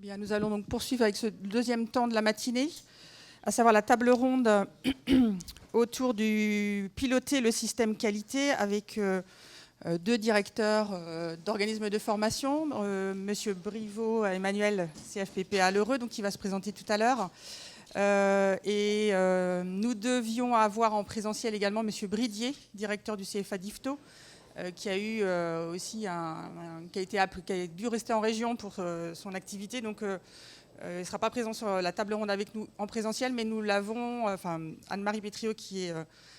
Bien, nous allons donc poursuivre avec ce deuxième temps de la matinée, à savoir la table ronde autour du piloter le système qualité avec deux directeurs d'organismes de formation, Monsieur Briveau, Emmanuel, CFPPA L'Heureux, donc qui va se présenter tout à l'heure. Nous devions avoir en présentiel également Monsieur Bridier, directeur du CFA d'IFTO, qui a eu aussi qui a dû rester en région pour son activité. Donc, il ne sera pas présent sur la table ronde avec nous en présentiel, mais nous l'avons, Anne-Marie Pétriot, qui est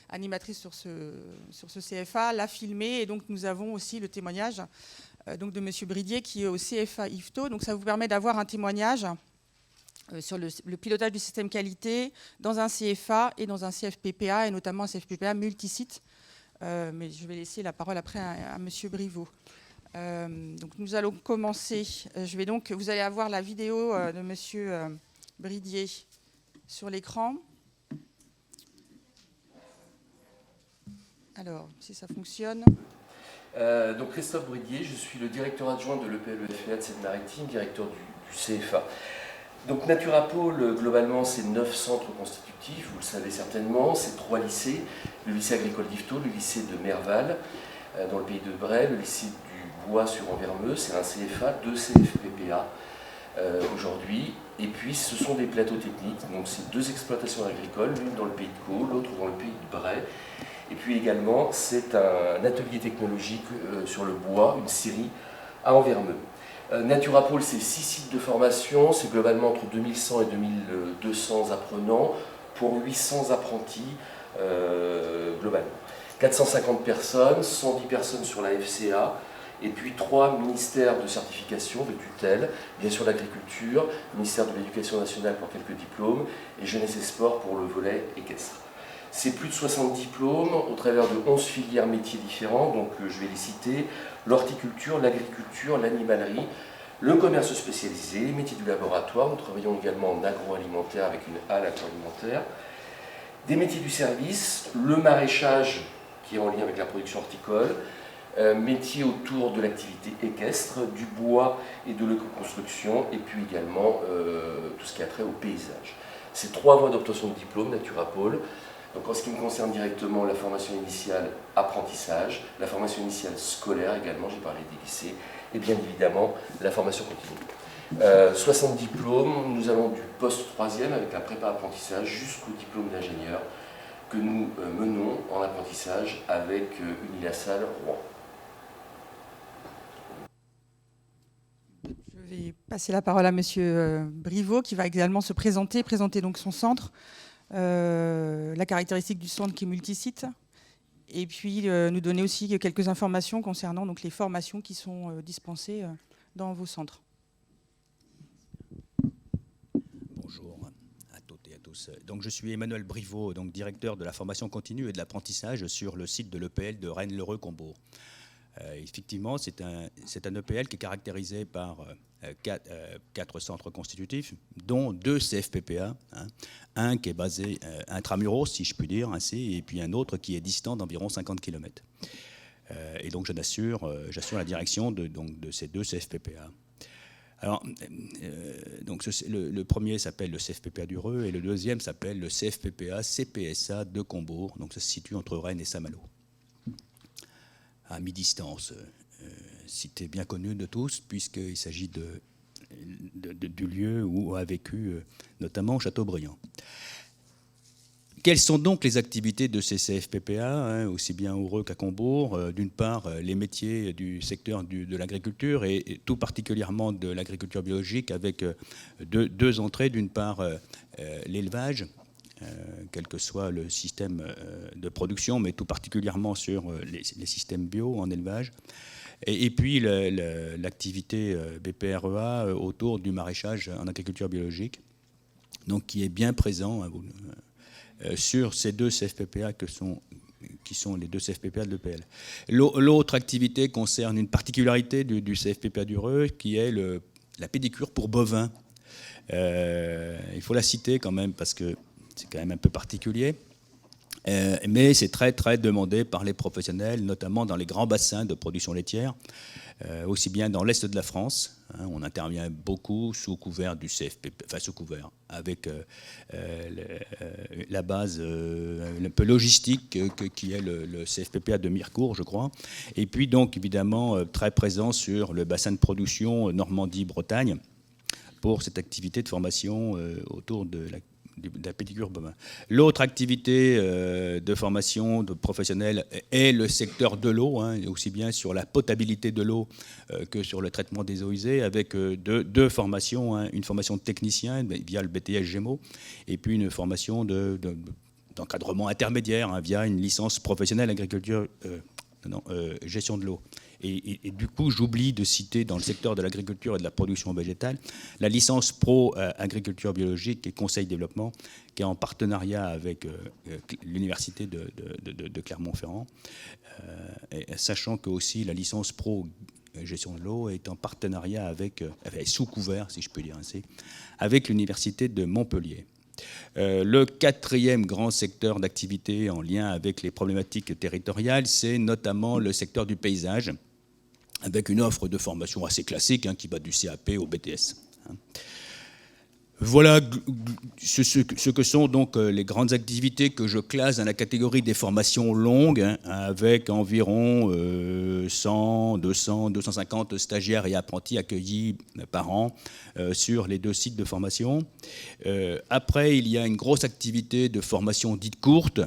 animatrice sur ce CFA, l'a filmé. Et donc, nous avons aussi le témoignage donc de Monsieur Bridier, qui est au CFA IFTO. Donc, ça vous permet d'avoir un témoignage sur le pilotage du système qualité dans un CFA et dans un CFPPA, et notamment un CFPPA multisite. Mais je vais laisser la parole après à Monsieur Briveau. Donc nous allons commencer. Vous allez avoir la vidéo de Monsieur Bridier sur l'écran. Alors, si ça fonctionne. Donc Christophe Bridier, je suis le directeur adjoint de l'EPLEFEA de Seine-Maritime, directeur du CFA. Donc Naturapol, globalement, c'est 9 centres constitutifs, vous le savez certainement, c'est 3 lycées, le lycée agricole d'Yvetot, le lycée de Merval, dans le pays de Bray, le lycée du Bois sur Anvermeux, c'est un CFA, 2 CFPPA aujourd'hui, et puis ce sont des plateaux techniques, donc c'est 2 exploitations agricoles, l'une dans le pays de Caux, l'autre dans le pays de Bray, et puis également c'est un atelier technologique sur le bois, une scierie à Anvermeux. Naturapol, c'est 6 sites de formation, c'est globalement entre 2100 et 2200 apprenants pour 800 apprentis globalement. 450 personnes, 110 personnes sur la FCA, et puis 3 ministères de certification, de tutelle, bien sûr l'agriculture, ministère de l'Éducation nationale pour quelques diplômes, et jeunesse et sport pour le volet équestre. C'est plus de 60 diplômes au travers de 11 filières métiers différents, donc je vais les citer, l'horticulture, l'agriculture, l'animalerie, le commerce spécialisé, les métiers du laboratoire, nous travaillons également en agroalimentaire avec une halle agroalimentaire, des métiers du service, le maraîchage qui est en lien avec la production horticole, métiers autour de l'activité équestre, du bois et de l'éco-construction, et puis également tout ce qui a trait au paysage. C'est 3 voies d'obtention de diplôme, Naturapol. Donc en ce qui me concerne directement, la formation initiale apprentissage, la formation initiale scolaire également, j'ai parlé des lycées, et bien évidemment la formation continue. 60 diplômes, nous allons du post-3e avec la prépa apprentissage jusqu'au diplôme d'ingénieur que nous menons en apprentissage avec Unilassal Rouen. Je vais passer la parole à Monsieur Briveau qui va également se présenter donc son centre. La caractéristique du centre qui est multisite, et puis nous donner aussi quelques informations concernant donc, les formations qui sont dispensées dans vos centres. Bonjour à toutes et à tous. Donc, je suis Emmanuel Briveau, donc directeur de la formation continue et de l'apprentissage sur le site de l'EPL de Rennes-le-Combourg. Effectivement, c'est un EPL qui est caractérisé par 4 centres constitutifs, dont 2 CFPPA, un qui est basé intramuros, si je puis dire, ainsi, et puis un autre qui est distant d'environ 50 km. Et donc j'assure la direction de ces 2 CFPPA. Alors, le premier s'appelle le CFPPA du Reux et le deuxième s'appelle le CFPPA CPSA de Combourg, donc ça se situe entre Rennes et Saint-Malo, à mi-distance, cité bien connue de tous, puisqu'il s'agit du lieu où a vécu notamment Chateaubriand. Quelles sont donc les activités de ces CFPPA, aussi bien au Reux qu'à Combourg? D'une part, les métiers du secteur de l'agriculture, et tout particulièrement de l'agriculture biologique, avec deux entrées. D'une part, l'élevage, quel que soit le système de production, mais tout particulièrement sur les systèmes bio en élevage. Et puis l'activité BPREA autour du maraîchage en agriculture biologique, donc qui est bien présent sur ces 2 CFPPA qui sont les 2 CFPPA de l'EPL. L'autre activité concerne une particularité du CFPPA du Reux, qui est la pédicure pour bovins. Il faut la citer quand même parce que c'est quand même un peu particulier. Mais c'est très, très demandé par les professionnels, notamment dans les grands bassins de production laitière, aussi bien dans l'est de la France. On intervient beaucoup sous couvert du CFPP, enfin sous couvert, avec la base un peu logistique qui est le CFPPA de Mirecourt, je crois. Et puis donc évidemment très présent sur le bassin de production Normandie-Bretagne pour cette activité de formation autour de la pédicure bovin. L'autre activité de formation de professionnels est le secteur de l'eau, aussi bien sur la potabilité de l'eau que sur le traitement des eaux usées, avec deux formations, une formation de technicien via le BTS Gémeaux, et puis une formation d'encadrement intermédiaire via une licence professionnelle agriculture, gestion de l'eau. Et du coup, j'oublie de citer dans le secteur de l'agriculture et de la production végétale la licence pro agriculture biologique et conseil développement, qui est en partenariat avec l'université de Clermont-Ferrand, sachant que aussi la licence pro gestion de l'eau est en partenariat avec, sous couvert, si je peux dire ainsi, avec l'université de Montpellier. Le quatrième grand secteur d'activité en lien avec les problématiques territoriales, c'est notamment le secteur du paysage, avec une offre de formation assez classique qui va du CAP au BTS. Voilà ce que sont donc les grandes activités que je classe dans la catégorie des formations longues, avec environ 100, 200, 250 stagiaires et apprentis accueillis par an sur les 2 sites de formation. Après, il y a une grosse activité de formation dite courte,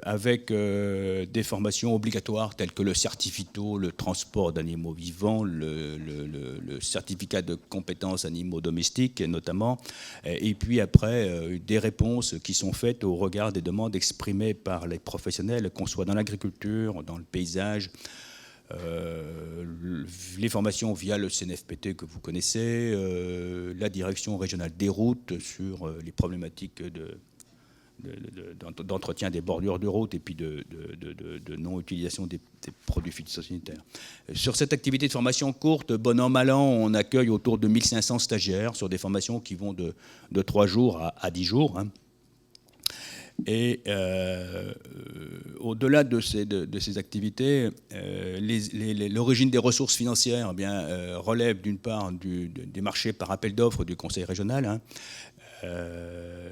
avec des formations obligatoires telles que le certifito, le transport d'animaux vivants, le certificat de compétences animaux domestiques notamment, et puis après des réponses qui sont faites au regard des demandes exprimées par les professionnels, qu'on soit dans l'agriculture, dans le paysage, les formations via le CNFPT que vous connaissez, la direction régionale des routes sur les problématiques d'entretien des bordures de route et puis de non-utilisation des produits phytosanitaires. Sur cette activité de formation courte, bon an, mal an, on accueille autour de 1500 stagiaires sur des formations qui vont de 3 jours à 10 jours. Et au-delà de ces activités, l'origine des ressources financières relève d'une part des marchés par appel d'offres du Conseil régional.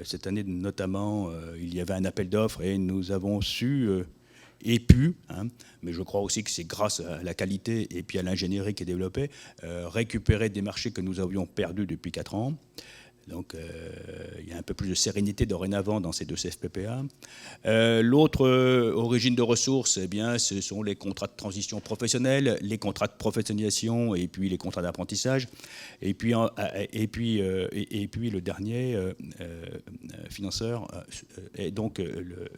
Cette année notamment, il y avait un appel d'offres et nous avons su mais je crois aussi que c'est grâce à la qualité et puis à l'ingénierie qui est développée, récupérer des marchés que nous avions perdus depuis 4 ans. Donc il y a un peu plus de sérénité dorénavant dans ces 2 CFPPA. L'autre origine de ressources, ce sont les contrats de transition professionnelle, les contrats de professionnalisation et puis les contrats d'apprentissage. Et puis le dernier financeur est donc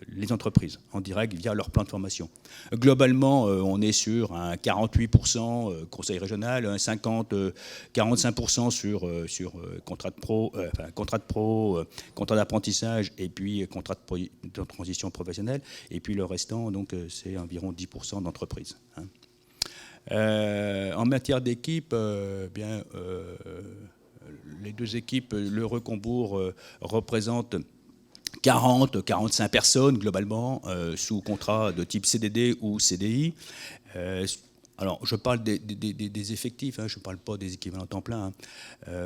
les entreprises en direct via leur plan de formation. Globalement, on est sur un 48% conseil régional, un 45% sur contrat de pro, contrat d'apprentissage et puis contrat de transition professionnelle. Et puis le restant, donc, c'est environ 10% d'entreprises. En matière d'équipe, les 2 équipes, l'Heureux Combourg représente 40-45 personnes globalement sous contrat de type CDD ou CDI. Alors, je parle des effectifs, je ne parle pas des équivalents temps plein,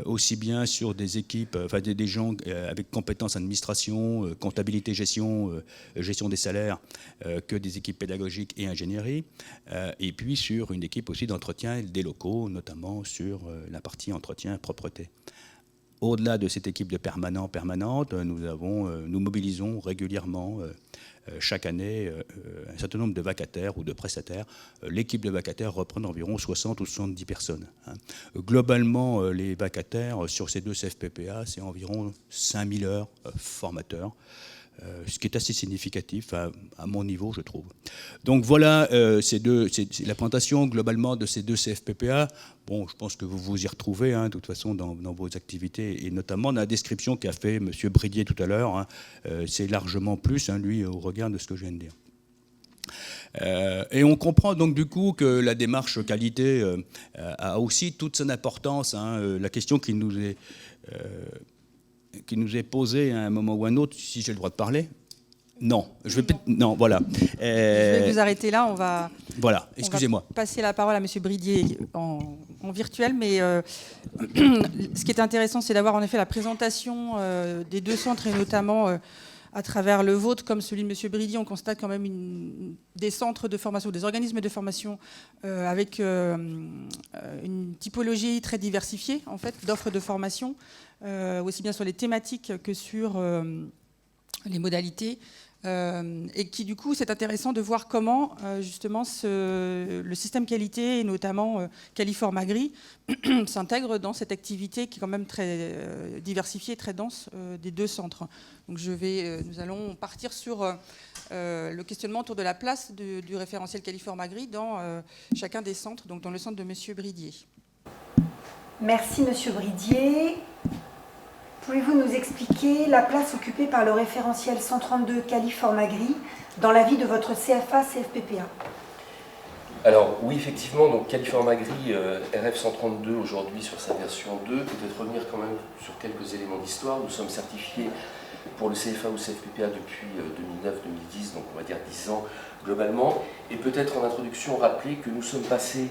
aussi bien sur des équipes, des gens avec compétences administration, comptabilité, gestion des salaires, que des équipes pédagogiques et ingénierie, et puis sur une équipe aussi d'entretien des locaux, notamment sur la partie entretien propreté. Au-delà de cette équipe de permanente, nous mobilisons régulièrement chaque année un certain nombre de vacataires ou de prestataires. L'équipe de vacataires reprend environ 60 ou 70 personnes. Globalement, les vacataires sur ces 2 CFPPA, c'est environ 5000 heures formateurs. Ce qui est assez significatif à mon niveau, je trouve. Donc voilà, c'est la présentation globalement de ces 2 CFPPA. Bon, je pense que vous vous y retrouvez, de toute façon, dans vos activités, et notamment dans la description qu'a fait M. Bridier tout à l'heure. C'est largement plus, lui, au regard de ce que je viens de dire. Et on comprend donc du coup que la démarche qualité a aussi toute son importance. La question qui nous est posée à un moment ou à un autre, si j'ai le droit de parler. Non, non, voilà. Je vais vous arrêter là, Voilà, excusez-moi. Passer la parole à M. Bridier en virtuel, mais ce qui est intéressant, c'est d'avoir en effet la présentation des deux centres, et notamment à travers le vôtre, comme celui de M. Bridier, on constate quand même des centres de formation, des organismes de formation avec une typologie très diversifiée, en fait, d'offres de formation, aussi bien sur les thématiques que sur les modalités. Et qui du coup c'est intéressant de voir comment justement le système qualité et notamment Caliform Agri s'intègre dans cette activité qui est quand même très diversifiée, très dense des deux centres. Donc nous allons partir sur le questionnement autour de la place du référentiel Caliform Agri dans chacun des centres, donc dans le centre de M. Bridier. Merci M. Bridier. Pouvez-vous nous expliquer la place occupée par le référentiel 132 Caliform Agri dans la vie de votre CFA-CFPPA? Alors oui, effectivement, donc Caliform Agri RF 132 aujourd'hui sur sa version 2, peut-être revenir quand même sur quelques éléments d'histoire. Nous sommes certifiés pour le CFA ou CFPPA depuis 2009-2010, donc on va dire 10 ans globalement. Et peut-être en introduction rappeler que nous sommes passés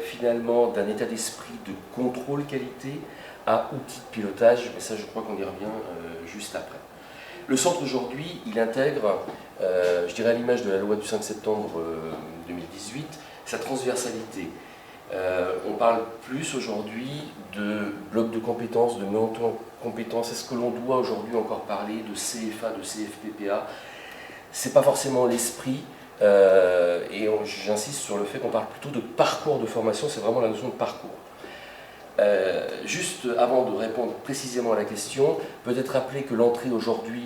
finalement d'un état d'esprit de contrôle qualité à outil de pilotage, mais ça je crois qu'on y revient juste après. Le centre aujourd'hui, il intègre, je dirais à l'image de la loi du 5 septembre 2018, sa transversalité. On parle plus aujourd'hui de bloc de compétences, de montée en compétences. Est-ce que l'on doit aujourd'hui encore parler de CFA, de CFPPA? Ce n'est pas forcément l'esprit, et j'insiste sur le fait qu'on parle plutôt de parcours de formation, c'est vraiment la notion de parcours. Juste avant de répondre précisément à la question, peut-être rappeler que l'entrée aujourd'hui,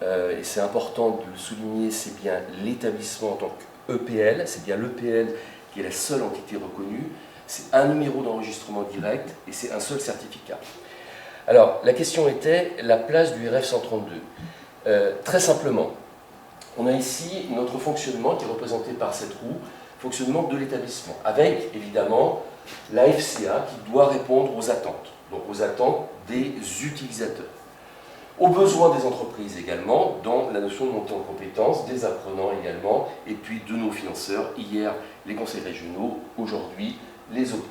et c'est important de le souligner, c'est bien l'établissement en tant qu'EPL, c'est bien l'EPL qui est la seule entité reconnue, c'est un numéro d'enregistrement direct et c'est un seul certificat. Alors, la question était la place du RF 132. Très simplement, on a ici notre fonctionnement qui est représenté par cette roue, fonctionnement de l'établissement, avec évidemment la FCA qui doit répondre aux attentes, donc aux attentes des utilisateurs, aux besoins des entreprises également, dans la notion de montée en compétences, des apprenants également, et puis de nos financeurs, hier les conseils régionaux, aujourd'hui les autres,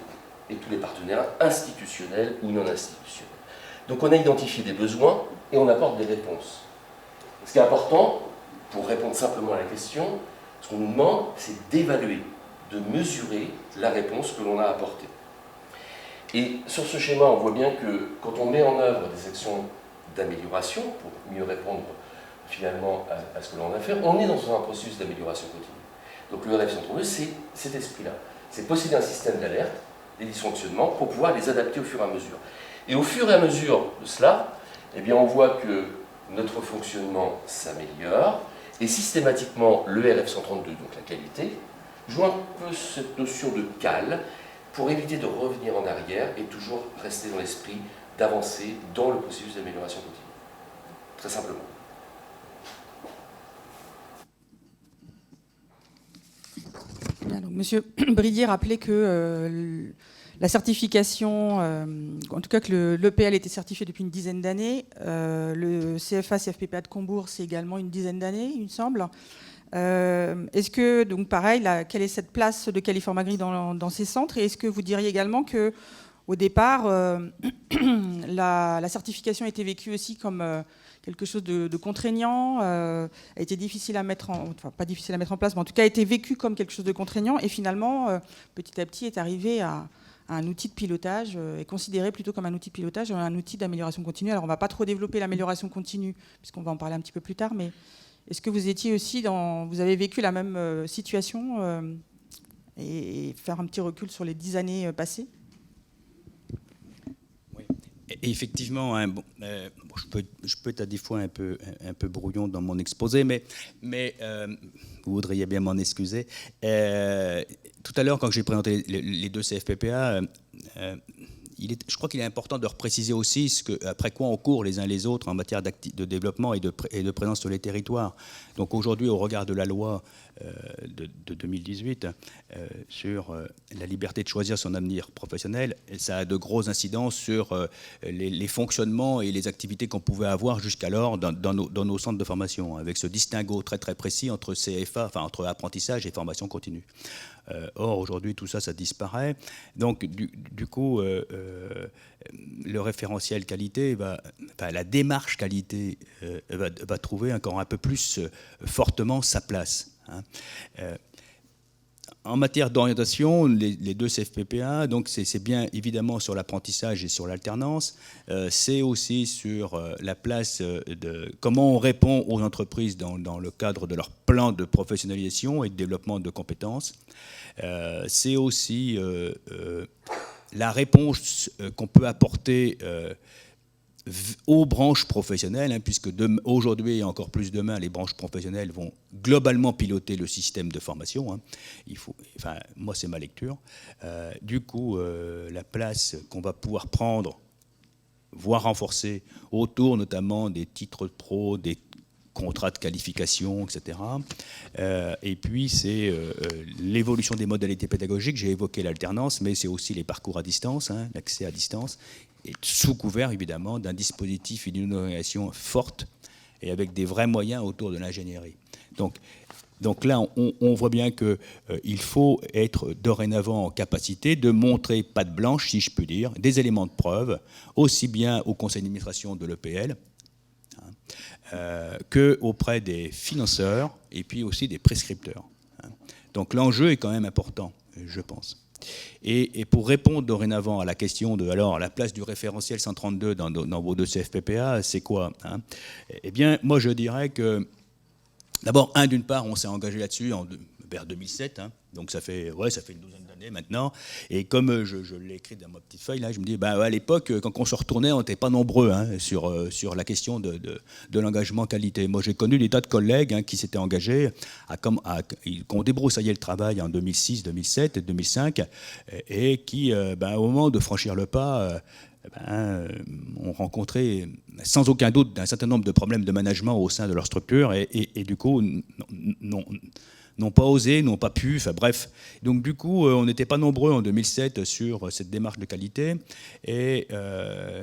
et tous les partenaires institutionnels ou non institutionnels. Donc on a identifié des besoins et on apporte des réponses. Ce qui est important, pour répondre simplement à la question, ce qu'on nous demande, c'est d'évaluer, de mesurer la réponse que l'on a apportée. Et sur ce schéma, on voit bien que quand on met en œuvre des actions d'amélioration, pour mieux répondre finalement à ce que l'on a fait, on est dans un processus d'amélioration continue. Donc le RF 132, c'est cet esprit-là. C'est posséder un système d'alerte, des dysfonctionnements, pour pouvoir les adapter au fur et à mesure. Et au fur et à mesure de cela, eh bien, on voit que notre fonctionnement s'améliore, et systématiquement, le RF 132, donc la qualité, joue un peu cette notion de cale pour éviter de revenir en arrière et toujours rester dans l'esprit d'avancer dans le processus d'amélioration continue. Très simplement. Bien, donc, Monsieur Bridier rappelait que la certification, en tout cas que l'EPL était certifié depuis une dizaine d'années, le CFA, CFPPA de Combourg, c'est également une dizaine d'années, il me semble. Est-ce que, donc pareil, quelle est cette place de Caliform Agri dans ces centres? Et est-ce que vous diriez également qu'au départ, la certification a été vécue aussi comme quelque chose de contraignant, a été difficile à mettre enfin pas difficile à mettre en place, mais en tout cas a été vécu comme quelque chose de contraignant, et finalement, petit à petit, est arrivé à un outil de pilotage, est considéré plutôt comme un outil de pilotage, un outil d'amélioration continue. Alors on ne va pas trop développer l'amélioration continue, puisqu'on va en parler un petit peu plus tard, mais est-ce que vous étiez aussi vous avez vécu la même situation et faire un petit recul sur les 10 années passées? Oui. Et effectivement, hein, je peux être à des fois un peu brouillon dans mon exposé, mais vous voudriez bien m'en excuser. Tout à l'heure, quand j'ai présenté les deux CFPPA, je crois qu'il est important de repréciser aussi après quoi on court les uns les autres en matière de développement et de présence sur les territoires. Donc aujourd'hui, au regard de la loi de 2018 sur la liberté de choisir son avenir professionnel, ça a de grosses incidences sur les fonctionnements et les activités qu'on pouvait avoir jusqu'alors dans nos centres de formation, avec ce distinguo très très précis entre CFA, enfin entre apprentissage et formation continue. Or, aujourd'hui, tout ça, ça disparaît. Donc, du coup, le référentiel qualité, la démarche qualité va trouver encore un peu plus fortement sa place. Hein. En matière d'orientation, les deux CFPPA, donc c'est bien évidemment sur l'apprentissage et sur l'alternance, c'est aussi sur la place de comment on répond aux entreprises dans le cadre de leur plan de professionnalisation et de développement de compétences. C'est aussi la réponse qu'on peut apporter aux branches professionnelles, hein, puisque aujourd'hui et encore plus demain, les branches professionnelles vont globalement piloter le système de formation. Hein. Moi, c'est ma lecture. Du coup, la place qu'on va pouvoir prendre, voire renforcer, autour notamment des titres de pro, des contrats de qualification, etc. Et puis, c'est l'évolution des modalités pédagogiques. J'ai évoqué l'alternance, mais c'est aussi les parcours à distance, hein, l'accès à distance, et sous couvert, évidemment, d'un dispositif et d'une organisation forte et avec des vrais moyens autour de l'ingénierie. Donc là, on voit bien qu'il faut être dorénavant en capacité de montrer patte blanche, si je puis dire, des éléments de preuve, aussi bien au conseil d'administration de l'EPL qu'auprès des financeurs et puis aussi des prescripteurs. Donc l'enjeu est quand même important, je pense. Et pour répondre dorénavant à la question de la place du référentiel 132 dans vos deux CFPPA, c'est quoi, hein? Eh bien, moi je dirais que d'abord, d'une part, on s'est engagé là-dessus vers 2007, hein, donc ça fait une douzaine d'années maintenant. Et comme je l'ai écrit dans ma petite feuille, là, je me dis, à l'époque, quand on se retournait, on n'était pas nombreux, hein, sur la question de l'engagement qualité. Moi, j'ai connu des tas de collègues, hein, qui s'étaient engagés, qui ont débroussaillé le travail en 2006, 2007 et 2005, et qui, au moment de franchir le pas, ont rencontré sans aucun doute un certain nombre de problèmes de management au sein de leur structure et du coup n'ont pas osé, n'ont pas pu, bref. Donc du coup, on n'était pas nombreux en 2007 sur cette démarche de qualité et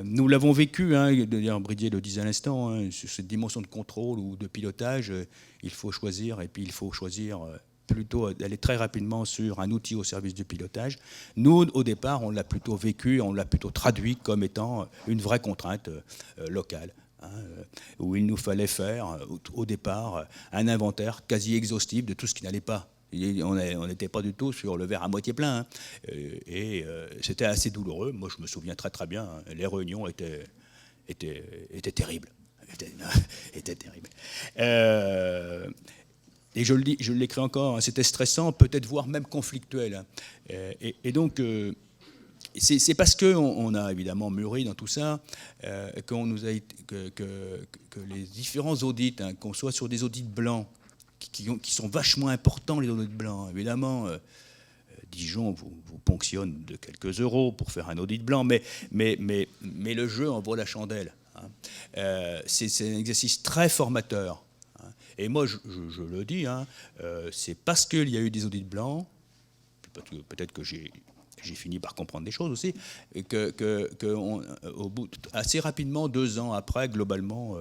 nous l'avons vécu, hein, d'ailleurs Bridier le disait à l'instant, hein, sur cette dimension de contrôle ou de pilotage, il faut choisir et puis il faut choisir plutôt d'aller très rapidement sur un outil au service du pilotage. Nous, au départ, on l'a plutôt vécu, on l'a plutôt traduit comme étant une vraie contrainte locale, hein, où il nous fallait faire, au départ, un inventaire quasi exhaustif de tout ce qui n'allait pas. On n'était pas du tout sur le verre à moitié plein, hein, et c'était assez douloureux. Moi, je me souviens très très bien, hein, les réunions étaient terribles. Étaient terribles. Et je l'écris encore, hein, c'était stressant, peut-être voire même conflictuel. Hein. Et donc, c'est parce qu'on a évidemment mûri dans tout ça, que les différents audits, hein, qu'on soit sur des audits blancs, qui sont vachement importants, les audits blancs, évidemment. Dijon vous ponctionne de quelques euros pour faire un audit blanc, mais le jeu en vaut la chandelle. Hein. C'est un exercice très formateur. Et moi, je le dis, hein, c'est parce qu'il y a eu des audits blancs, peut-être que j'ai fini par comprendre des choses aussi, au bout, assez rapidement, 2 ans après, globalement,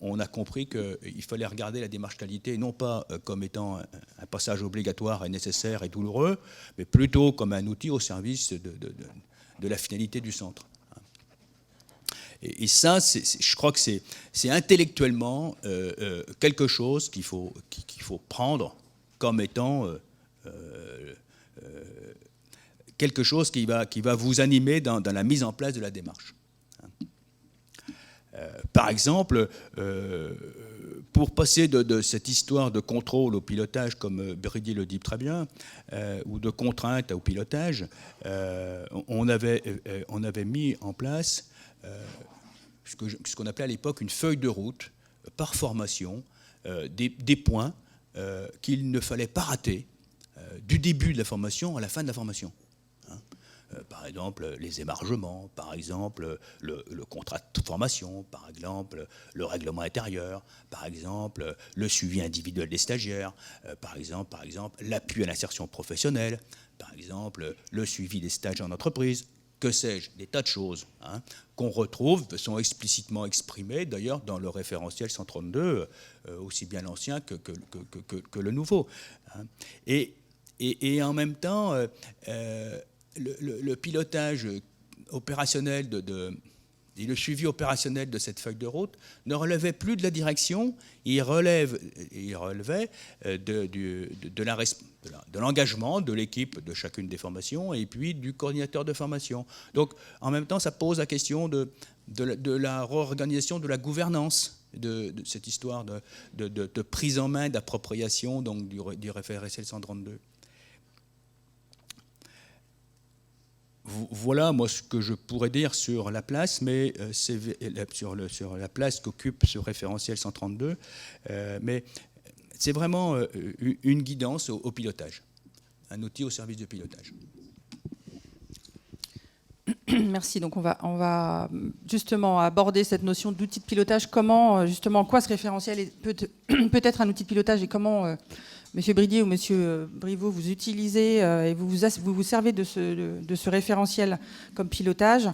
on a compris qu'il fallait regarder la démarche qualité, non pas comme étant un passage obligatoire et nécessaire et douloureux, mais plutôt comme un outil au service de la finalité du centre. Et ça, je crois que c'est intellectuellement quelque chose qu'il faut prendre comme étant quelque chose qui va vous animer dans la mise en place de la démarche. Par exemple, pour passer de cette histoire de contrôle au pilotage, comme Bridier le dit très bien, ou de contrainte au pilotage, on avait mis en place ce qu'on appelait à l'époque une feuille de route par formation, des points qu'il ne fallait pas rater du début de la formation à la fin de la formation. Hein. par exemple les émargements, par exemple le contrat de formation, par exemple le règlement intérieur, par exemple le suivi individuel des stagiaires, par exemple l'appui à l'insertion professionnelle, par exemple le suivi des stages en entreprise, que sais-je, des tas de choses qu'on retrouve, sont explicitement exprimées d'ailleurs dans le référentiel 132, aussi bien l'ancien que le nouveau. Et en même temps, le pilotage opérationnel et le suivi opérationnel de cette feuille de route ne relevait plus de la direction, il relevait de l'engagement de l'équipe de chacune des formations et puis du coordinateur de formation. Donc, en même temps, ça pose la question de la réorganisation de la gouvernance de cette histoire de prise en main, d'appropriation donc, du référentiel 132. Voilà, moi, ce que je pourrais dire sur la place, mais sur la place qu'occupe ce référentiel 132. Mais c'est vraiment une guidance au pilotage, un outil au service de pilotage. Merci. Donc, on va justement aborder cette notion d'outil de pilotage. Comment, justement, en quoi ce référentiel peut être un outil de pilotage et comment... Monsieur Bridier ou Monsieur Briveau, vous utilisez et vous servez de ce référentiel comme pilotage.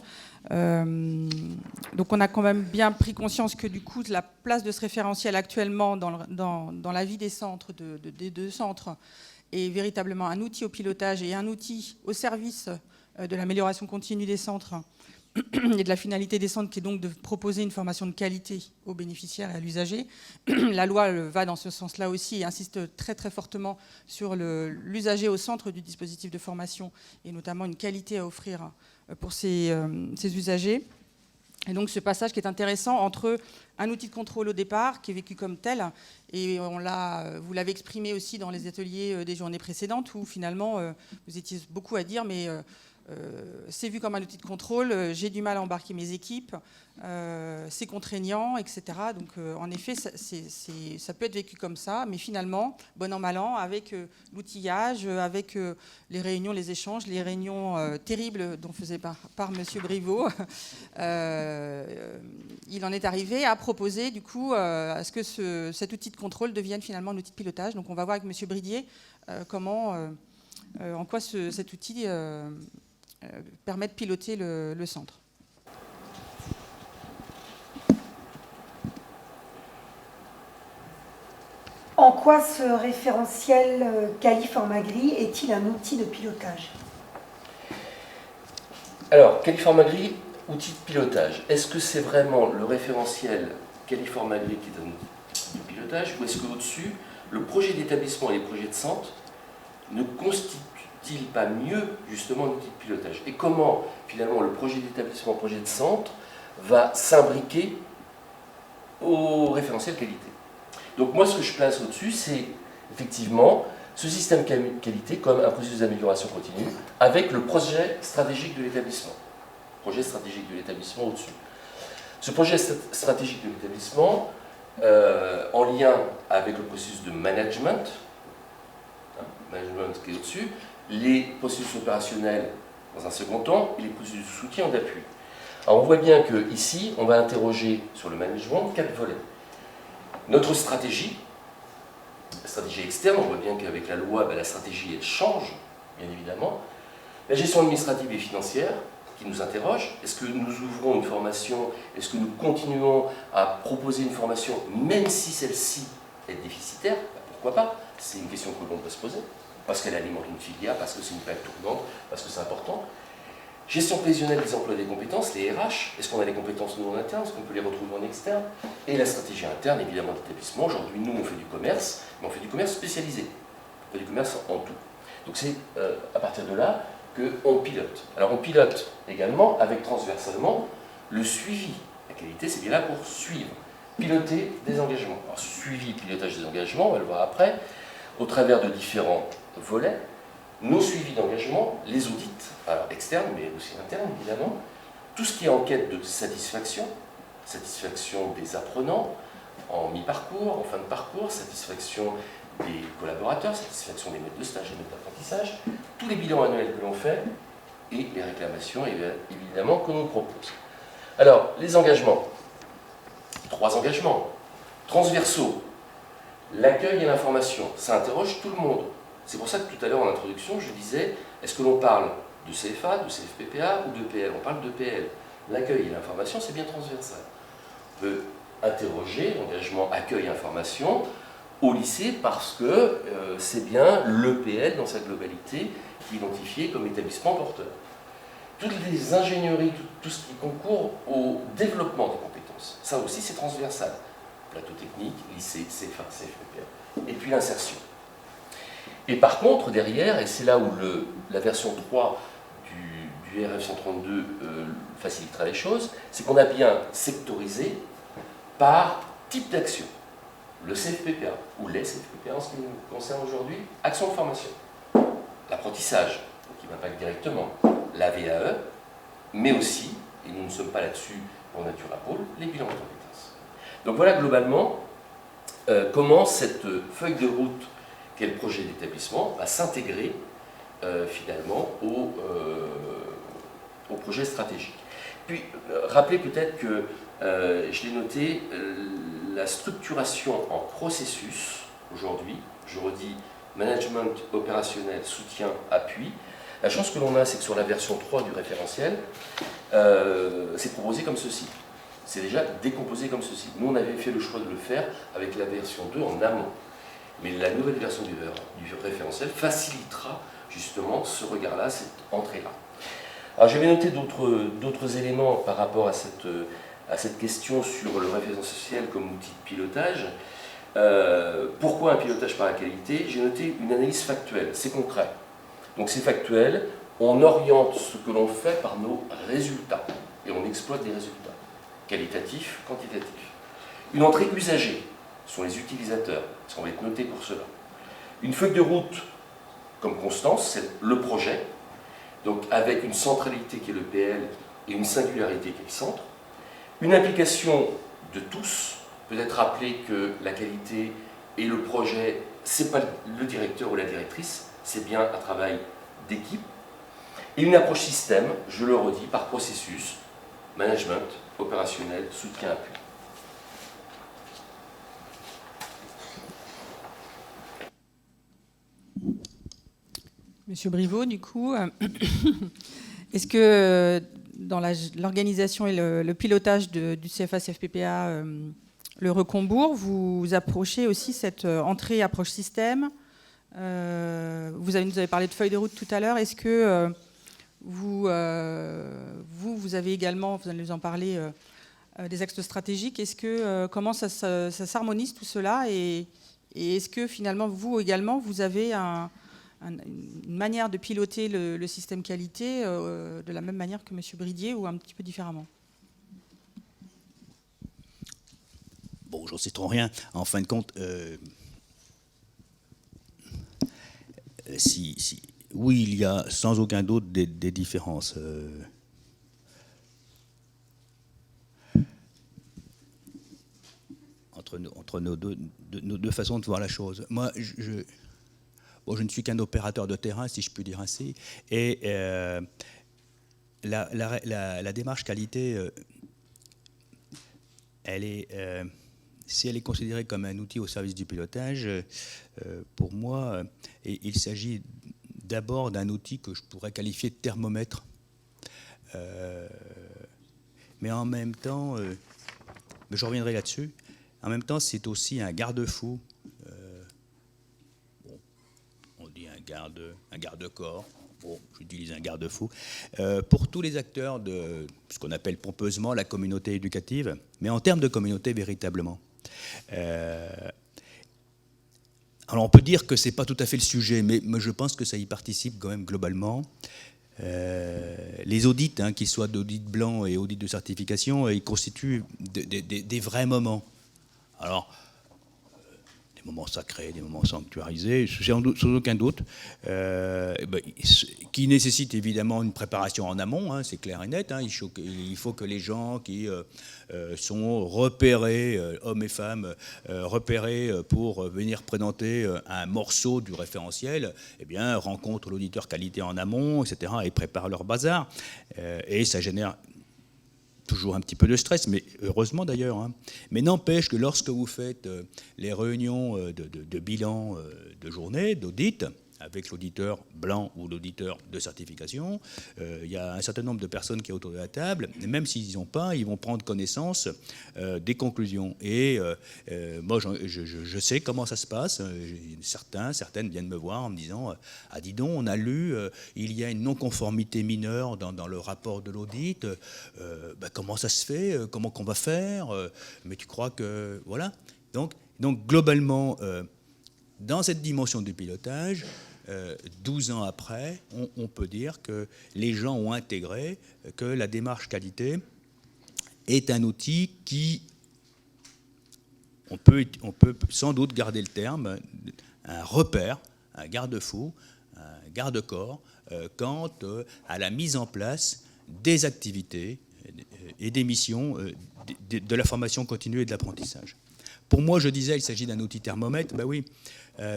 Donc on a quand même bien pris conscience que du coup la place de ce référentiel actuellement dans la vie des centres, des deux centres, est véritablement un outil au pilotage et un outil au service de l'amélioration continue des centres et de la finalité des centres, qui est donc de proposer une formation de qualité aux bénéficiaires et à l'usager. La loi va dans ce sens-là aussi et insiste très très fortement sur l'usager au centre du dispositif de formation et notamment une qualité à offrir pour ces usagers. Et donc ce passage qui est intéressant entre un outil de contrôle au départ, qui est vécu comme tel, et vous l'avez exprimé aussi dans les ateliers des journées précédentes, où finalement vous étiez beaucoup à dire, mais... c'est vu comme un outil de contrôle, j'ai du mal à embarquer mes équipes, c'est contraignant, etc. Donc en effet, ça peut être vécu comme ça, mais finalement, bon an, mal an, avec l'outillage, avec les réunions, les échanges, les réunions terribles dont faisait part Monsieur Briveau, il en est arrivé à proposer du coup à ce que cet outil de contrôle devienne finalement un outil de pilotage. Donc on va voir avec Monsieur Bridier en quoi cet outil permet de piloter le centre. En quoi ce référentiel Califormagri est-il un outil de pilotage? Alors, Califormagri, outil de pilotage. Est-ce que c'est vraiment le référentiel Califormagri qui est un outil de pilotage, ou est-ce qu'au-dessus, le projet d'établissement et les projets de centre ne constituent-ils pas mieux justement un outil de pilotage? Et comment finalement le projet d'établissement, projet de centre va s'imbriquer au référentiel qualité? Donc moi ce que je place au-dessus, c'est effectivement ce système qualité comme un processus d'amélioration continue avec le projet stratégique de l'établissement. Projet stratégique de l'établissement au-dessus. Ce projet stratégique de l'établissement, en lien avec le processus de management qui est au-dessus, les processus opérationnels dans un second temps et les processus de soutien d'appui. Alors on voit bien qu'ici, on va interroger sur le management 4 volets. Notre stratégie externe, on voit bien qu'avec la loi, la stratégie elle change, bien évidemment. La gestion administrative et financière qui nous interroge, est-ce que nous ouvrons une formation, est-ce que nous continuons à proposer une formation même si celle-ci est déficitaire? Pourquoi pas? C'est une question que l'on peut se poser, parce qu'elle alimente une filière, parce que c'est une plaque tournante, parce que c'est important. Gestion prévisionnelle des emplois et des compétences, les RH, est-ce qu'on a les compétences nous en interne, est-ce qu'on peut les retrouver en externe? Et la stratégie interne, évidemment, d'établissement. Aujourd'hui, nous, on fait du commerce, mais on fait du commerce spécialisé. On fait du commerce en tout. Donc c'est à partir de là qu'on pilote. Alors on pilote également, avec transversalement, le suivi. La qualité, c'est bien là pour suivre, piloter des engagements. Alors suivi, pilotage des engagements, on va le voir après, au travers de différents volets. Nos suivis d'engagement, les audits, alors externes mais aussi internes évidemment, tout ce qui est enquête de satisfaction, satisfaction des apprenants en mi-parcours, en fin de parcours, satisfaction des collaborateurs, satisfaction des maîtres de stage et maîtres d'apprentissage, tous les bilans annuels que l'on fait, et les réclamations, évidemment, que l'on propose. Alors, les engagements. 3 engagements. Transversaux. L'accueil et l'information. Ça interroge tout le monde. C'est pour ça que tout à l'heure, en introduction, je disais, est-ce que l'on parle de CFA, de CFPPA ou de PL? On parle de PL. L'accueil et l'information, c'est bien transversal. On peut interroger l'engagement accueil et information au lycée parce que c'est bien l'EPL dans sa globalité qui est identifié comme établissement porteur. Toutes les ingénieries, tout ce qui concourt au développement des compétences, ça aussi c'est transversal. Plateau technique, lycée, CFA, CFPPA. Et puis l'insertion. Et par contre, derrière, et c'est là où la version 3 du RF 132 facilitera les choses, c'est qu'on a bien sectorisé par type d'action. Le CFPPA, ou les CFPPA en ce qui nous concerne aujourd'hui, action de formation, l'apprentissage, qui m'impacte directement, la VAE, mais aussi, et nous ne sommes pas là-dessus pour Naturapol, les bilans de compétences. Donc voilà globalement comment cette feuille de route qu'est le projet d'établissement va s'intégrer finalement au projet stratégique. Puis, rappelez peut-être que, je l'ai noté, la structuration en processus, aujourd'hui, je redis, management opérationnel, soutien, appui. La chance que l'on a, c'est que sur la version 3 du référentiel, c'est proposé comme ceci. C'est déjà décomposé comme ceci. Nous, on avait fait le choix de le faire avec la version 2 en amont. Mais la nouvelle version du référentiel facilitera justement ce regard-là, cette entrée-là. Alors j'avais noté d'autres éléments par rapport à cette question sur le référentiel comme outil de pilotage. Pourquoi un pilotage par la qualité? J'ai noté une analyse factuelle, c'est concret. Donc c'est factuel, on oriente ce que l'on fait par nos résultats et on exploite des résultats, qualitatifs, quantitatifs. Une entrée usagée, ce sont les utilisateurs, parce qu'on va être noté pour cela. Une feuille de route comme constance, c'est le projet, donc avec une centralité qui est le PL et une singularité qui est le centre. Une implication de tous, peut-être rappeler que la qualité et le projet, ce n'est pas le directeur ou la directrice, c'est bien un travail d'équipe. Et une approche système, je le redis, par processus, management, opérationnel, soutien, appui. Monsieur Briveau, du coup, est-ce que dans l'organisation et le pilotage du CFA-CFPPA Le Recombourg, vous approchez aussi cette entrée approche système? Vous nous avez parlé de feuille de route tout à l'heure. Est-ce que vous avez également, vous allez nous en parler, des axes stratégiques? Est-ce que comment ça s'harmonise tout cela, et est-ce que finalement vous également vous avez une manière de piloter le système qualité de la même manière que M. Bridier, ou un petit peu différemment? Bon, j'en sais trop rien. En fin de compte, oui, il y a sans aucun doute des différences. Entre nos deux façons de voir la chose. Moi, je ne suis qu'un opérateur de terrain, si je puis dire ainsi, et la démarche qualité, si elle est considérée comme un outil au service du pilotage, pour moi, il s'agit d'abord d'un outil que je pourrais qualifier de thermomètre. Mais en même temps, je reviendrai là-dessus, en même temps, c'est aussi un garde-fou. On dit un garde-corps. Bon, j'utilise un garde-fou, pour tous les acteurs de ce qu'on appelle pompeusement la communauté éducative, mais en termes de communauté véritablement. Alors on peut dire que ce n'est pas tout à fait le sujet, mais je pense que ça y participe quand même globalement. Les audits, qu'ils soient d'audit blanc et audit de certification, ils constituent des vrais moments. Alors, des moments sacrés, des moments sanctuarisés, sans aucun doute, qui nécessitent évidemment une préparation en amont, hein, c'est clair et net. Hein, il faut que les gens qui sont repérés, hommes et femmes, repérés pour venir présenter un morceau du référentiel, eh bien, rencontrent l'auditeur qualité en amont, etc., et préparent leur bazar. Et ça génère toujours un petit peu de stress, mais heureusement d'ailleurs. Hein. Mais n'empêche que lorsque vous faites les réunions de bilan de journée, d'audit, avec l'auditeur blanc ou l'auditeur de certification, il y a un certain nombre de personnes qui sont autour de la table, et même s'ils n'y ont pas, ils vont prendre connaissance des conclusions. Et moi, je sais comment ça se passe. Certaines viennent me voir en me disant « Ah, dis donc, on a lu, il y a une non-conformité mineure dans le rapport de l'audit. Comment ça se fait? Comment qu'on va faire? Mais tu crois que... » Voilà. Donc globalement, dans cette dimension du pilotage, 12 ans après, on peut dire que les gens ont intégré que la démarche qualité est un outil qui, on peut sans doute garder le terme, un repère, un garde-fou, un garde-corps, quant à la mise en place des activités et des missions de la formation continue et de l'apprentissage. Pour moi, je disais, il s'agit d'un outil thermomètre. Ben oui,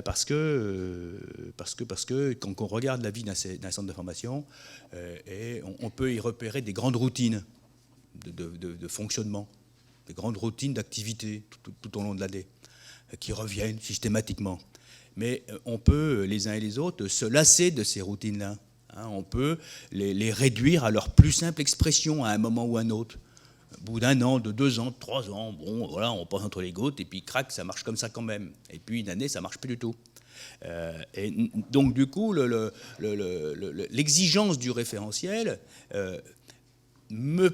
parce que quand on regarde la vie d'un centre de formation, on peut y repérer des grandes routines de fonctionnement, des grandes routines d'activité tout au long de l'année, qui reviennent systématiquement. Mais on peut, les uns et les autres, se lasser de ces routines-là. Hein, on peut les réduire à leur plus simple expression à un moment ou à un autre. Au bout d'un an, de 2 ans, de 3 ans, bon, voilà, on passe entre les gouttes, et puis crac, ça marche comme ça quand même. Et puis une année, ça marche plus du tout. Et donc du coup, l'exigence du référentiel nous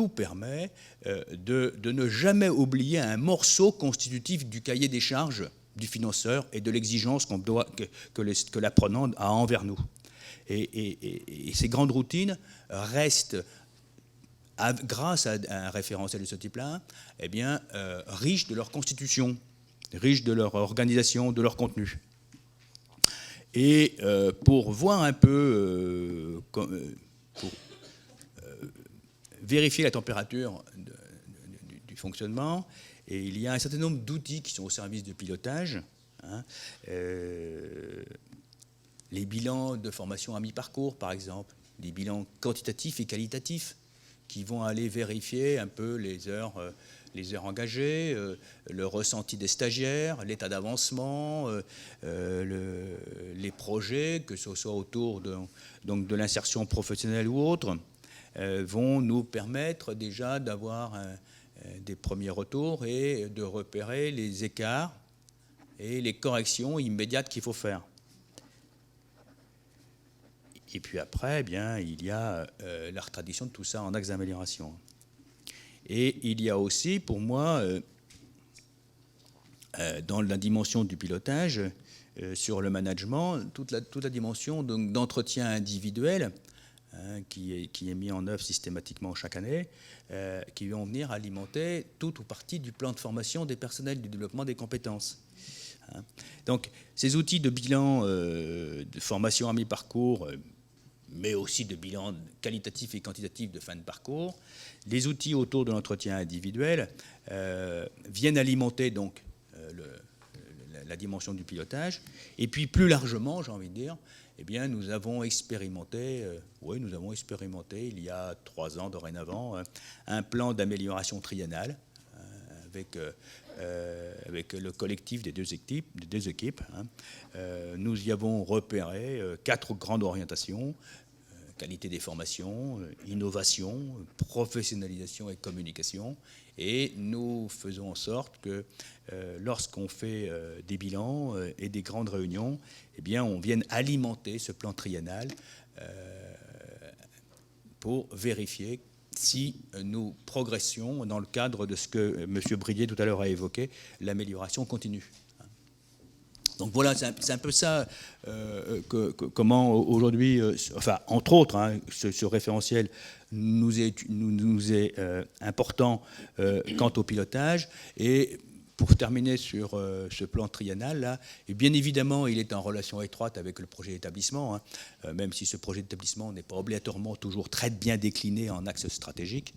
permet de ne jamais oublier un morceau constitutif du cahier des charges du financeur et de l'exigence que l'apprenant a envers nous. Et ces grandes routines restent, grâce à un référentiel de ce type-là, eh bien, riches de leur constitution, riches de leur organisation, de leur contenu. Et pour voir un peu, pour vérifier la température du fonctionnement, et il y a un certain nombre d'outils qui sont au service de pilotage. Hein, les bilans de formation à mi-parcours, par exemple, des bilans quantitatifs et qualitatifs, qui vont aller vérifier un peu les heures engagées, le ressenti des stagiaires, l'état d'avancement, les projets, que ce soit autour de l'insertion professionnelle ou autre, vont nous permettre déjà d'avoir des premiers retours et de repérer les écarts et les corrections immédiates qu'il faut faire. Et puis après, eh bien, il y a la retradition de tout ça en axe d'amélioration. Et il y a aussi, pour moi, dans la dimension du pilotage, sur le management, toute la dimension d'entretien individuel, hein, qui est mis en œuvre systématiquement chaque année, qui vont venir alimenter toute ou partie du plan de formation des personnels du développement des compétences. Hein. Donc, ces outils de bilan de formation à mi-parcours, mais aussi de bilan qualitatif et quantitatif de fin de parcours, les outils autour de l'entretien individuel viennent alimenter donc la dimension du pilotage. Et puis plus largement, j'ai envie de dire, eh bien, nous avons expérimenté il y a 3 ans dorénavant un plan d'amélioration triennale avec le collectif des deux équipes. Hein. Nous y avons repéré 4 grandes orientations: qualité des formations, innovation, professionnalisation et communication. Et nous faisons en sorte que lorsqu'on fait des bilans et des grandes réunions, eh bien, on vienne alimenter ce plan triennal pour vérifier si nous progressions dans le cadre de ce que M. Bridier tout à l'heure a évoqué, l'amélioration continue. Donc voilà, c'est un peu ça, comment aujourd'hui, enfin entre autres, hein, ce référentiel nous est important quant au pilotage, et pour terminer sur ce plan triennal, là, et bien évidemment, il est en relation étroite avec le projet d'établissement, hein, même si ce projet d'établissement n'est pas obligatoirement toujours très bien décliné en axe stratégique.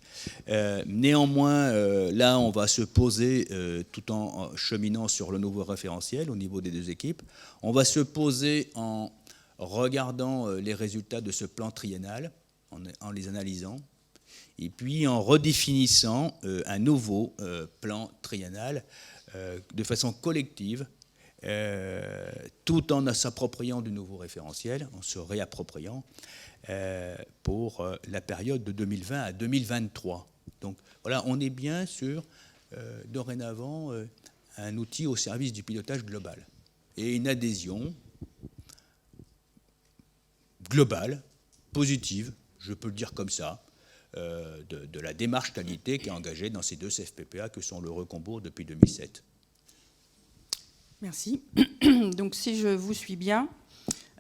Néanmoins, là, on va se poser, tout en cheminant sur le nouveau référentiel au niveau des deux équipes, on va se poser en regardant les résultats de ce plan triennal, en les analysant, et puis en redéfinissant un nouveau plan triennal de façon collective, tout en s'appropriant du nouveau référentiel, en se réappropriant pour la période de 2020 à 2023. Donc voilà, on est bien sur, dorénavant, un outil au service du pilotage global et une adhésion globale, positive, je peux le dire comme ça, de la démarche qualité qui est engagée dans ces deux CFPPA que sont le Recombourg depuis 2007. Merci. Donc si je vous suis bien,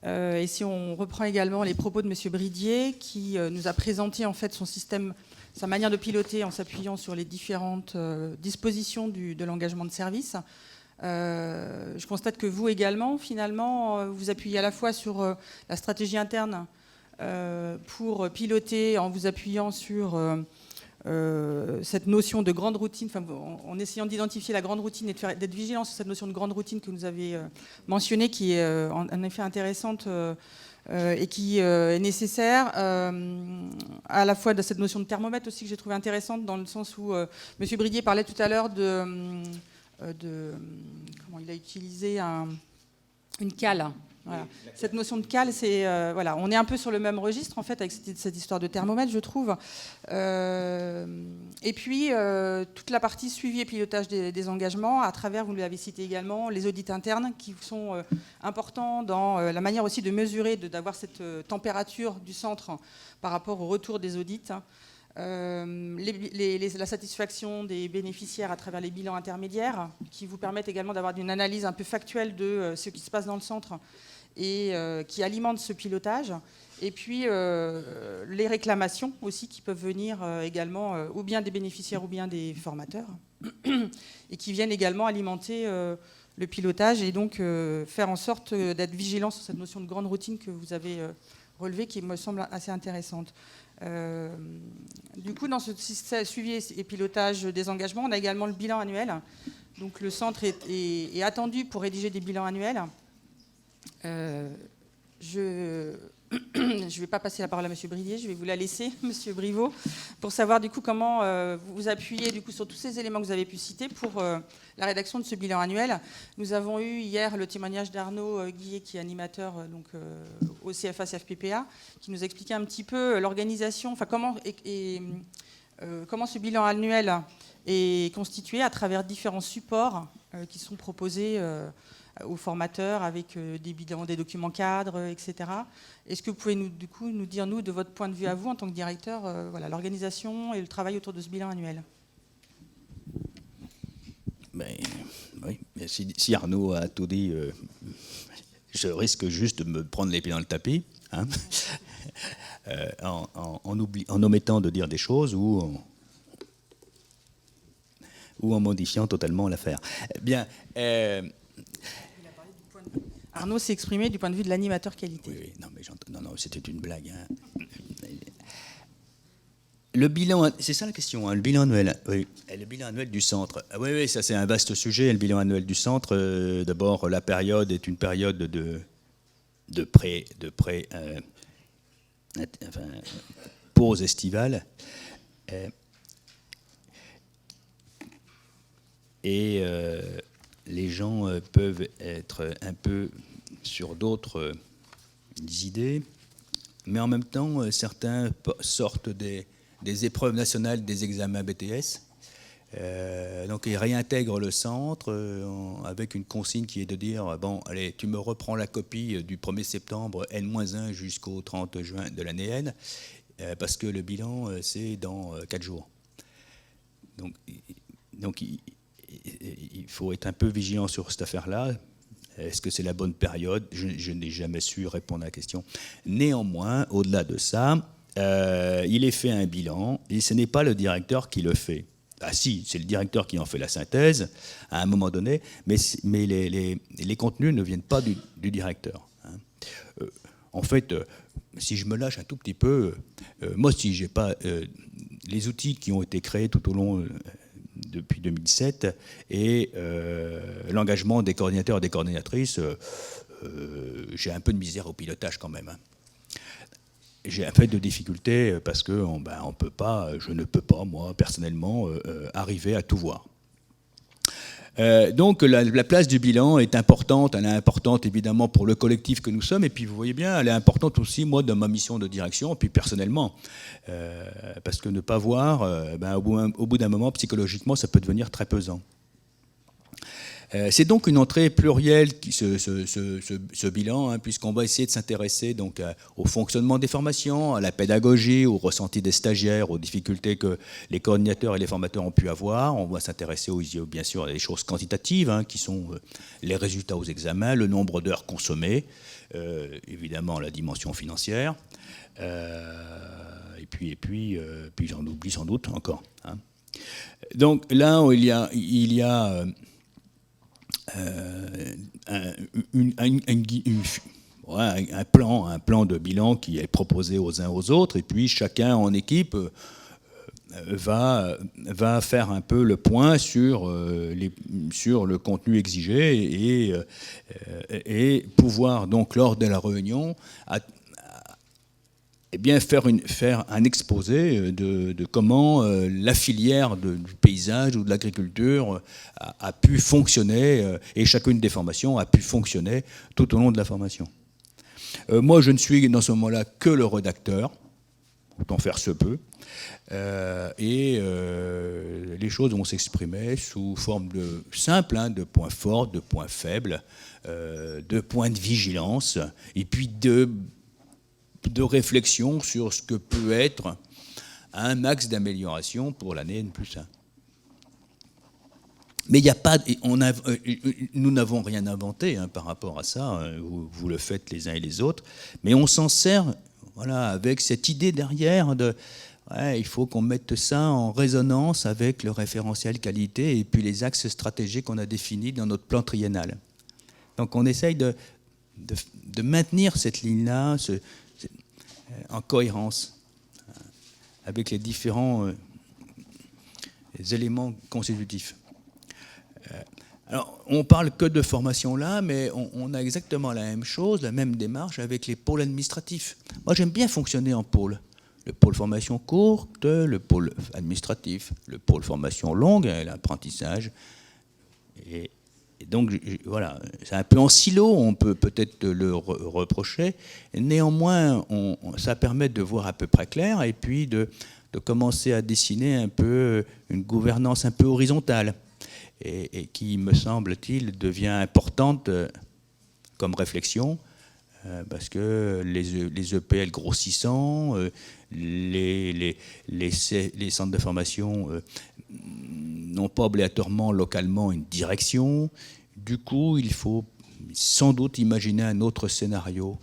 et si on reprend également les propos de M. Bridier, qui nous a présenté en fait son système, sa manière de piloter en s'appuyant sur les différentes dispositions de l'engagement de service, je constate que vous également, finalement, vous appuyez à la fois sur la stratégie interne pour piloter en vous appuyant sur cette notion de grande routine, enfin, en essayant d'identifier la grande routine et d'être vigilant sur cette notion de grande routine que vous avez mentionnée, qui est en effet intéressante et qui est nécessaire, à la fois de cette notion de thermomètre aussi que j'ai trouvé intéressante, dans le sens où M. Bridier parlait tout à l'heure de comment il a utilisé une cale. Voilà. Cette notion de cale, c'est voilà, on est un peu sur le même registre en fait avec cette histoire de thermomètre, je trouve. Et puis toute la partie suivi et pilotage des engagements à travers, vous l'avez cité également, les audits internes qui sont importants dans la manière aussi de mesurer, d'avoir cette température du centre par rapport au retour des audits. La satisfaction des bénéficiaires à travers les bilans intermédiaires qui vous permettent également d'avoir une analyse un peu factuelle de ce qui se passe dans le centre et qui alimente ce pilotage. Et puis les réclamations aussi qui peuvent venir également ou bien des bénéficiaires ou bien des formateurs et qui viennent également alimenter le pilotage et donc faire en sorte d'être vigilant sur cette notion de grande routine que vous avez relevée, qui me semble assez intéressante. Du coup, dans ce suivi et pilotage des engagements, on a également le bilan annuel. Donc, le centre est attendu pour rédiger des bilans annuels. Je ne vais pas passer la parole à M. Bridier, je vais vous la laisser, M. Briveau, pour savoir du coup comment vous vous appuyez du coup sur tous ces éléments que vous avez pu citer pour la rédaction de ce bilan annuel. Nous avons eu hier le témoignage d'Arnaud Guillet, qui est animateur au CFA CFPPA, qui nous expliquait un petit peu l'organisation, enfin comment ce bilan annuel est constitué à travers différents supports qui sont proposés aux formateurs avec des bilans, des documents cadres, etc. Est-ce que vous pouvez nous dire, de votre point de vue à vous, en tant que directeur, voilà, l'organisation et le travail autour de ce bilan annuel? Ben, oui, si Arnaud a tout dit, je risque juste de me prendre les pieds dans le tapis, hein, en omettant de dire des choses ou en modifiant totalement l'affaire. Bien. Arnaud s'est exprimé du point de vue de l'animateur qualité. Oui, non, c'était une blague. Hein. Le bilan, c'est ça la question, hein, le bilan annuel. Oui, le bilan annuel du centre. Oui, ça c'est un vaste sujet, le bilan annuel du centre. D'abord, la période est une période de pause estivale. Et les gens peuvent être un peu sur d'autres idées, mais en même temps, certains sortent des épreuves nationales des examens BTS, donc ils réintègrent le centre avec une consigne qui est de dire bon, allez, tu me reprends la copie du 1er septembre N-1 jusqu'au 30 juin de l'année N, parce que le bilan, c'est dans 4 jours. Donc il faut être un peu vigilant sur cette affaire-là. Est-ce que c'est la bonne période? Je n'ai jamais su répondre à la question. Néanmoins, au-delà de ça, il est fait un bilan, et ce n'est pas le directeur qui le fait. Ah si, c'est le directeur qui en fait la synthèse à un moment donné, mais les contenus ne viennent pas du directeur. En fait, si je me lâche un tout petit peu, moi, si j'ai pas les outils qui ont été créés tout au long depuis 2007 et l'engagement des coordinateurs et des coordinatrices, j'ai un peu de misère au pilotage quand même. J'ai un peu de difficulté parce que on peut pas, je ne peux pas, moi, personnellement, arriver à tout voir. Donc la place du bilan est importante, elle est importante évidemment pour le collectif que nous sommes, et puis vous voyez bien, elle est importante aussi, moi, dans ma mission de direction, et puis personnellement, parce que ne pas voir, au bout d'un moment, psychologiquement, ça peut devenir très pesant. C'est donc une entrée plurielle, ce bilan, puisqu'on va essayer de s'intéresser donc au fonctionnement des formations, à la pédagogie, aux ressentis des stagiaires, aux difficultés que les coordinateurs et les formateurs ont pu avoir. On va s'intéresser bien sûr à des choses quantitatives, qui sont les résultats aux examens, le nombre d'heures consommées, évidemment la dimension financière, et puis j'en oublie sans doute encore. Donc là, il y a un plan de bilan qui est proposé aux uns aux autres, et puis chacun en équipe va faire un peu le point sur le contenu exigé et pouvoir donc lors de la réunion faire un exposé de comment la filière du paysage ou de l'agriculture a pu fonctionner, et chacune des formations a pu fonctionner tout au long de la formation. Moi, je ne suis dans ce moment-là que le rédacteur, autant faire se peut, et les choses vont s'exprimer sous forme de simple, de points forts, de points faibles, de points de vigilance, et puis de réflexion sur ce que peut être un axe d'amélioration pour l'année N+1. Mais il n'y a pas, nous n'avons rien inventé par rapport à ça, vous le faites les uns et les autres, mais on s'en sert avec cette idée derrière il faut qu'on mette ça en résonance avec le référentiel qualité et puis les axes stratégiques qu'on a définis dans notre plan triennal. Donc on essaye de maintenir cette ligne-là, en cohérence avec les différents éléments constitutifs. Alors, on parle que de formation là, mais on a exactement la même chose, la même démarche avec les pôles administratifs. Moi, j'aime bien fonctionner en pôle. Le pôle formation courte, le pôle administratif, le pôle formation longue, l'apprentissage. Et donc, voilà, c'est un peu en silo, on peut peut-être le reprocher. Néanmoins, ça permet de voir à peu près clair et puis de commencer à dessiner un peu une gouvernance un peu horizontale et qui, me semble-t-il, devient importante comme réflexion parce que les EPL grossissant, les centres de formation n'ont pas obligatoirement localement une direction. Du coup, il faut sans doute imaginer un autre scénario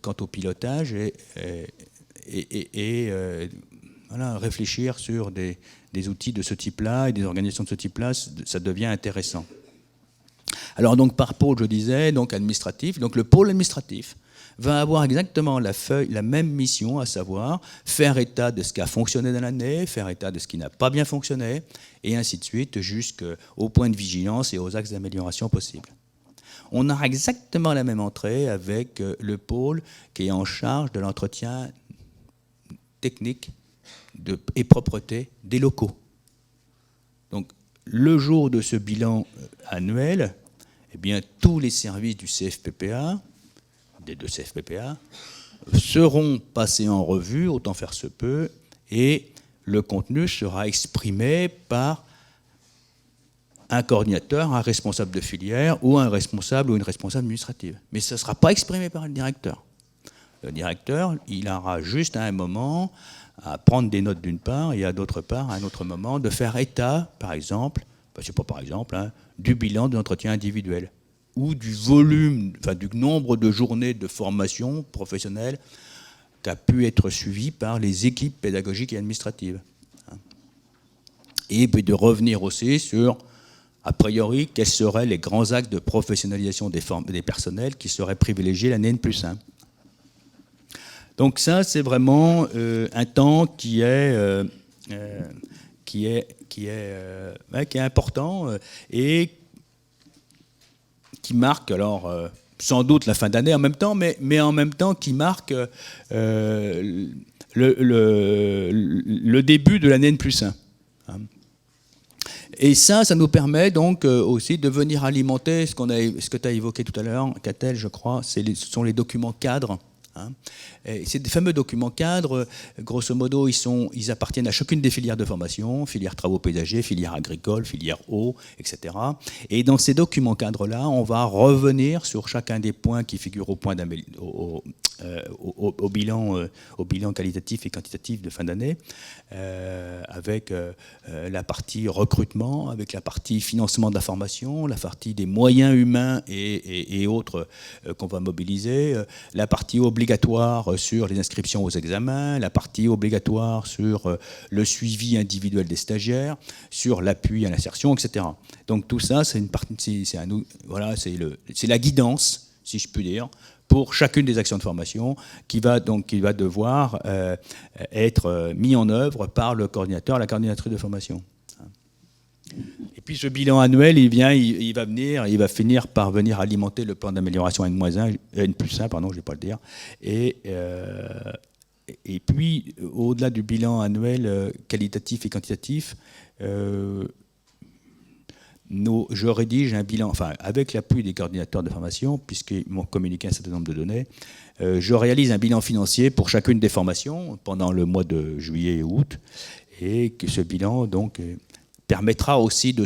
quant au pilotage et réfléchir sur des outils de ce type-là et des organisations de ce type-là, ça devient intéressant. Alors donc par pôle, je disais, donc administratif, donc le pôle administratif va avoir exactement la même mission, à savoir faire état de ce qui a fonctionné dans l'année, faire état de ce qui n'a pas bien fonctionné, et ainsi de suite, jusqu'au point de vigilance et aux axes d'amélioration possibles. On a exactement la même entrée avec le pôle qui est en charge de l'entretien technique et propreté des locaux. Donc, le jour de ce bilan annuel, eh bien, tous les services du CFPPA, des deux CFPPA, seront passés en revue, autant faire se peut, et le contenu sera exprimé par un coordinateur, un responsable de filière ou un responsable ou une responsable administrative. Mais ce ne sera pas exprimé par le directeur. Le directeur, il aura juste à un moment à prendre des notes d'une part et à d'autre part, à un autre moment, de faire état, par exemple, du bilan de l'entretien individuel ou du volume, du nombre de journées de formation professionnelle qui a pu être suivi par les équipes pédagogiques et administratives. et puis de revenir aussi sur, a priori, quels seraient les grands axes de professionnalisation des personnels qui seraient privilégiés l'année N+1. Donc ça, c'est vraiment un temps qui est important et qui marque alors sans doute la fin d'année en même temps, mais en même temps qui marque le début de l'année N+1. Et ça nous permet donc aussi de venir alimenter ce que tu as évoqué tout à l'heure, Catel, je crois, ce sont les documents cadres. Ces fameux documents cadres, grosso modo, ils appartiennent à chacune des filières de formation, filière travaux paysagers, filière agricole, filière eau, etc. Et dans ces documents cadres-là, on va revenir sur chacun des points qui figurent au bilan qualitatif et quantitatif de fin d'année, avec la partie recrutement, avec la partie financement de la formation, la partie des moyens humains et autres qu'on va mobiliser, la partie obligatoire sur les inscriptions aux examens, la partie obligatoire sur le suivi individuel des stagiaires, sur l'appui à l'insertion, etc. Donc tout ça, c'est une partie, c'est la guidance, si je puis dire, pour chacune des actions de formation qui va devoir être mis en œuvre par le coordinateur, la coordinatrice de formation. Et puis ce bilan annuel, il va finir par venir alimenter le plan d'amélioration N+1, pardon, je ne vais pas le dire. Et puis, au-delà du bilan annuel qualitatif et quantitatif, je rédige un bilan, avec l'appui des coordinateurs de formation, puisqu'ils m'ont communiqué un certain nombre de données, je réalise un bilan financier pour chacune des formations pendant le mois de juillet et août, et que ce bilan donc permettra aussi de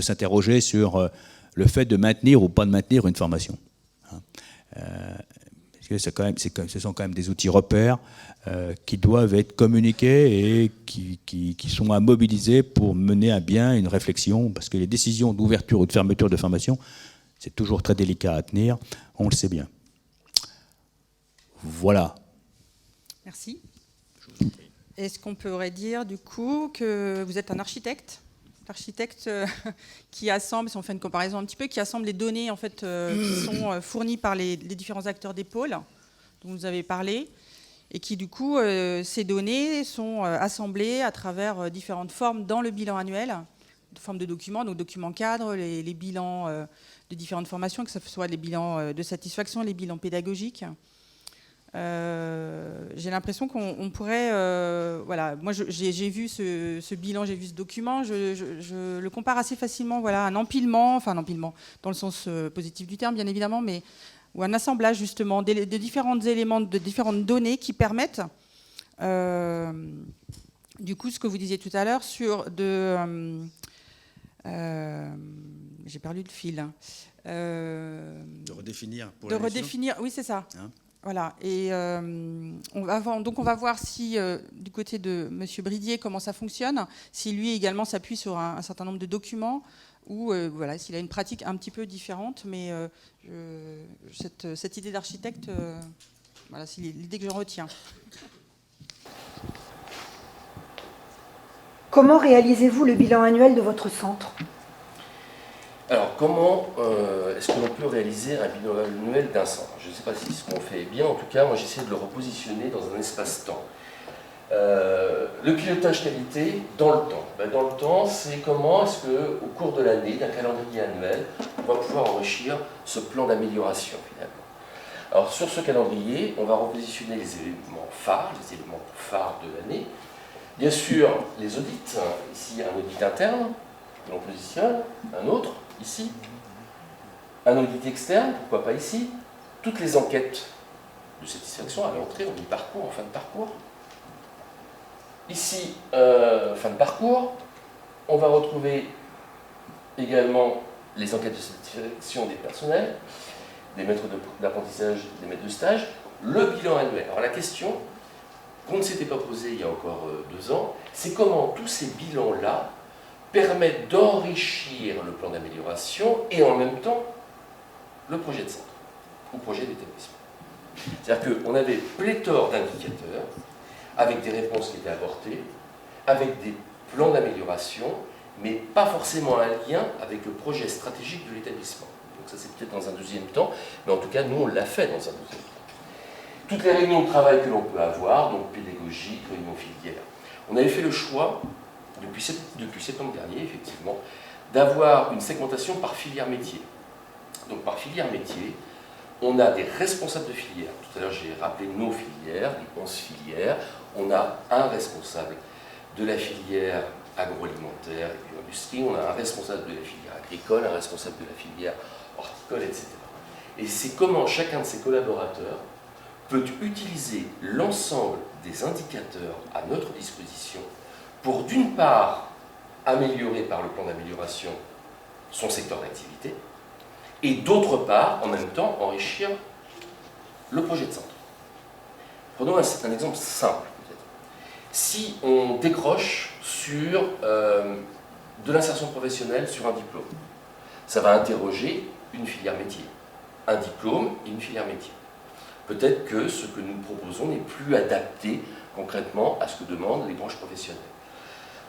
s'interroger sur le fait de maintenir ou pas de maintenir une formation. Parce que ce sont quand même des outils repères qui doivent être communiqués et qui sont à mobiliser pour mener à bien une réflexion, parce que les décisions d'ouverture ou de fermeture de formation, c'est toujours très délicat à tenir, on le sait bien. Voilà. Merci. Est-ce qu'on pourrait dire du coup que vous êtes un architecte qui assemble, si on fait une comparaison un petit peu, qui assemble les données en fait, qui sont fournies par les différents acteurs des pôles dont vous avez parlé, et qui du coup, ces données sont assemblées à travers différentes formes dans le bilan annuel, de forme de documents, donc documents cadres, les bilans de différentes formations, que ce soit les bilans de satisfaction, les bilans pédagogiques. J'ai l'impression qu'on pourrait... voilà, moi, j'ai vu ce bilan, j'ai vu ce document, je le compare assez facilement, voilà, un empilement, dans le sens positif du terme, bien évidemment, mais ou un assemblage, justement, de différents éléments, de différentes données qui permettent, du coup, ce que vous disiez tout à l'heure, sur j'ai perdu le fil. De redéfinir. Oui, c'est ça. Hein, voilà. Et on va voir si, du côté de M. Bridier, comment ça fonctionne, si lui également s'appuie sur un certain nombre de documents, ou voilà, s'il a une pratique un petit peu différente. Mais cette idée d'architecte, voilà, c'est l'idée que je retiens. Comment réalisez-vous le bilan annuel de votre centre ? Alors, comment est-ce que l'on peut réaliser un bilan annuel d'un centre? Je ne sais pas si ce qu'on fait est bien. En tout cas, moi, j'essaie de le repositionner dans un espace-temps. Le pilotage qualité dans le temps. Dans le temps, c'est comment est-ce qu'au cours de l'année, d'un calendrier annuel, on va pouvoir enrichir ce plan d'amélioration, finalement. Alors, sur ce calendrier, on va repositionner les éléments phares de l'année. Bien sûr, les audits. Ici, un audit interne, que l'on positionne, un autre, ici. Un audit externe, pourquoi pas ici. Toutes les enquêtes de satisfaction à l'entrée, en mi-parcours, en fin de parcours. Ici, fin de parcours, on va retrouver également les enquêtes de satisfaction des personnels, des maîtres d'apprentissage, des maîtres de stage, le bilan annuel. Alors la question qu'on ne s'était pas posée il y a encore 2 ans, c'est comment tous ces bilans-là permettent d'enrichir le plan d'amélioration et en même temps le projet de centre ou projet d'établissement. C'est-à-dire qu'on avait pléthore d'indicateurs avec des réponses qui étaient apportées, avec des plan d'amélioration, mais pas forcément un lien avec le projet stratégique de l'établissement. Donc ça c'est peut-être dans un deuxième temps, mais en tout cas nous on l'a fait dans un deuxième temps. Toutes les réunions de travail que l'on peut avoir, donc pédagogiques, réunions filières, on avait fait le choix, depuis septembre dernier effectivement, d'avoir une segmentation par filière métier. Donc par filière métier, on a des responsables de filière. Tout à l'heure j'ai rappelé nos filières, les 11 filières. On a un responsable de la filière agroalimentaire et bio-industrie, on a un responsable de la filière agricole, un responsable de la filière horticole, etc. Et c'est comment chacun de ces collaborateurs peut utiliser l'ensemble des indicateurs à notre disposition pour, d'une part, améliorer par le plan d'amélioration son secteur d'activité, et d'autre part, en même temps, enrichir le projet de centre. Prenons un exemple simple, peut-être. Si on décroche sur de l'insertion professionnelle sur un diplôme, ça va interroger une filière métier. Un diplôme et une filière métier. Peut-être que ce que nous proposons n'est plus adapté concrètement à ce que demandent les branches professionnelles.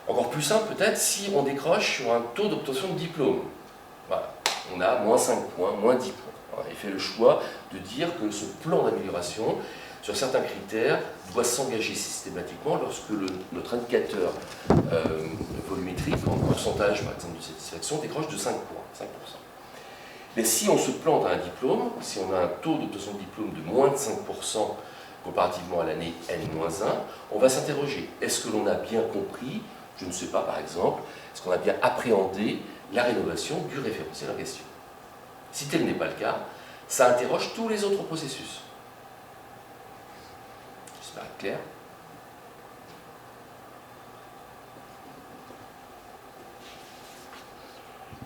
Encore plus simple peut-être si on décroche sur un taux d'obtention de diplôme. Voilà. On a moins 5 points, moins 10 points. On a fait le choix de dire que ce plan d'amélioration, sur certains critères, doit s'engager systématiquement lorsque notre indicateur volumétrique, en pourcentage par exemple de satisfaction, décroche de 5 points, 5%. Mais si on se plante à un diplôme, si on a un taux d'obtention de diplôme de moins de 5% comparativement à l'année N-1, on va s'interroger. Est-ce que l'on a bien compris, je ne sais pas par exemple, est-ce qu'on a bien appréhendé la rénovation du référentiel en question? Si tel n'est pas le cas, ça interroge tous les autres processus. J'espère être clair.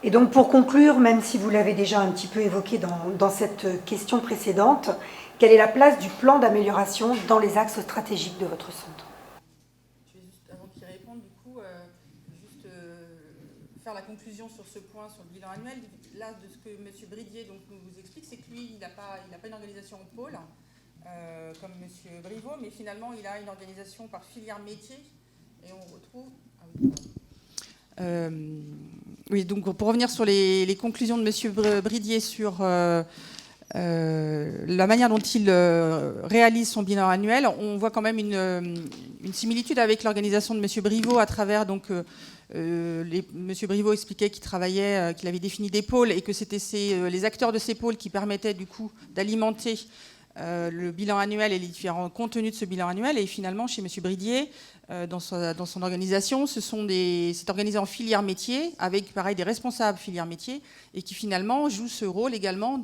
Et donc pour conclure, même si vous l'avez déjà un petit peu évoqué dans cette question précédente, quelle est la place du plan d'amélioration dans les axes stratégiques de votre centre? Je vais juste, avant qu'il réponde, du coup, juste faire la conclusion sur ce point, sur le bilan annuel. Là, de ce que M. Bridier donc, nous vous explique, c'est que lui, il n'a pas une organisation en pôle, comme M. Briveau, mais finalement, il a une organisation par filière métier, et on retrouve... Ah oui. Oui, donc pour revenir sur les conclusions de M. Bridier sur la manière dont il réalise son bilan annuel, on voit quand même une similitude avec l'organisation de M. Briveau à travers donc M. Briveau expliquait qu'il travaillait, qu'il avait défini des pôles et que c'était les acteurs de ces pôles qui permettaient du coup d'alimenter le bilan annuel et les différents contenus de ce bilan annuel. Et finalement, chez M. Bridier, dans son organisation, c'est organisé en filière métier, avec pareil des responsables filière métier, et qui finalement jouent ce rôle également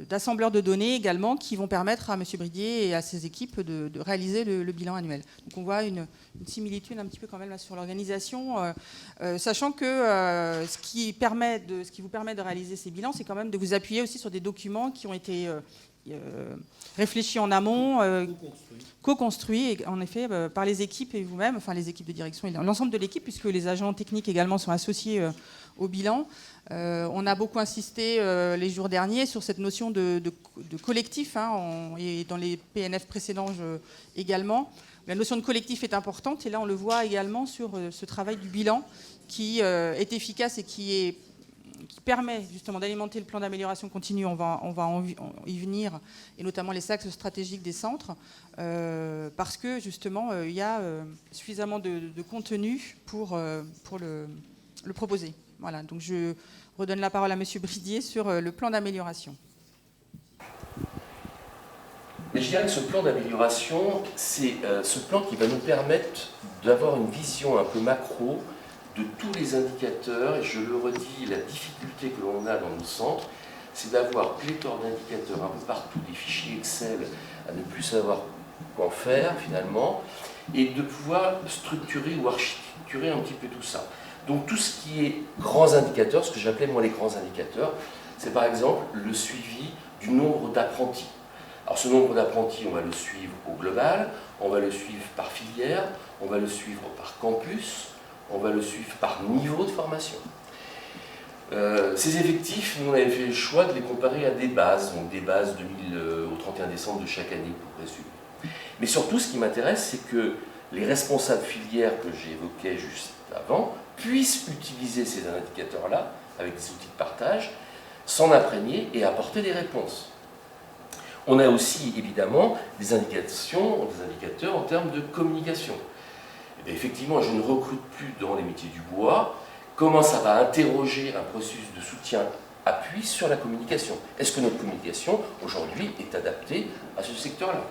d'assembleurs de données également, qui vont permettre à M. Bridier et à ses équipes de réaliser le bilan annuel. Donc on voit une similitude un petit peu quand même là, sur l'organisation, sachant que ce qui vous permet de réaliser ces bilans, c'est quand même de vous appuyer aussi sur des documents qui ont été réfléchis en amont, co-construits en effet par les équipes et vous-même, enfin les équipes de direction et l'ensemble de l'équipe, puisque les agents techniques également sont associés au bilan. On a beaucoup insisté les jours derniers sur cette notion de collectif, hein, et dans les PNF précédents également. La notion de collectif est importante et là on le voit également sur ce travail du bilan qui est efficace et qui permet justement d'alimenter le plan d'amélioration continue, on va y venir, et notamment les axes stratégiques des centres, parce que justement il y a suffisamment de contenu pour le proposer. Voilà, donc je redonne la parole à M. Bridier sur le plan d'amélioration. Mais je dirais que ce plan d'amélioration, c'est ce plan qui va nous permettre d'avoir une vision un peu macro de tous les indicateurs, et je le redis, la difficulté que l'on a dans nos centres, c'est d'avoir pléthore d'indicateurs un peu partout, des fichiers Excel, à ne plus savoir quoi en faire finalement, et de pouvoir structurer ou architecturer un petit peu tout ça. Donc tout ce qui est grands indicateurs, ce que j'appelais moi les grands indicateurs, c'est par exemple le suivi du nombre d'apprentis. Alors ce nombre d'apprentis, on va le suivre au global, on va le suivre par filière, on va le suivre par campus, on va le suivre par niveau de formation. Ces effectifs, nous on avait fait le choix de les comparer à des bases, donc des bases au 31 décembre de chaque année pour résumer. Mais surtout ce qui m'intéresse, c'est que les responsables filières que j'évoquais juste avant puissent utiliser ces indicateurs-là avec des outils de partage, s'en imprégner et apporter des réponses. On a aussi évidemment des indicateurs en termes de communication. Et bien, effectivement, je ne recrute plus dans les métiers du bois. Comment ça va interroger un processus de soutien-appui sur la communication? Est-ce que notre communication, aujourd'hui, est adaptée à ce secteur-là?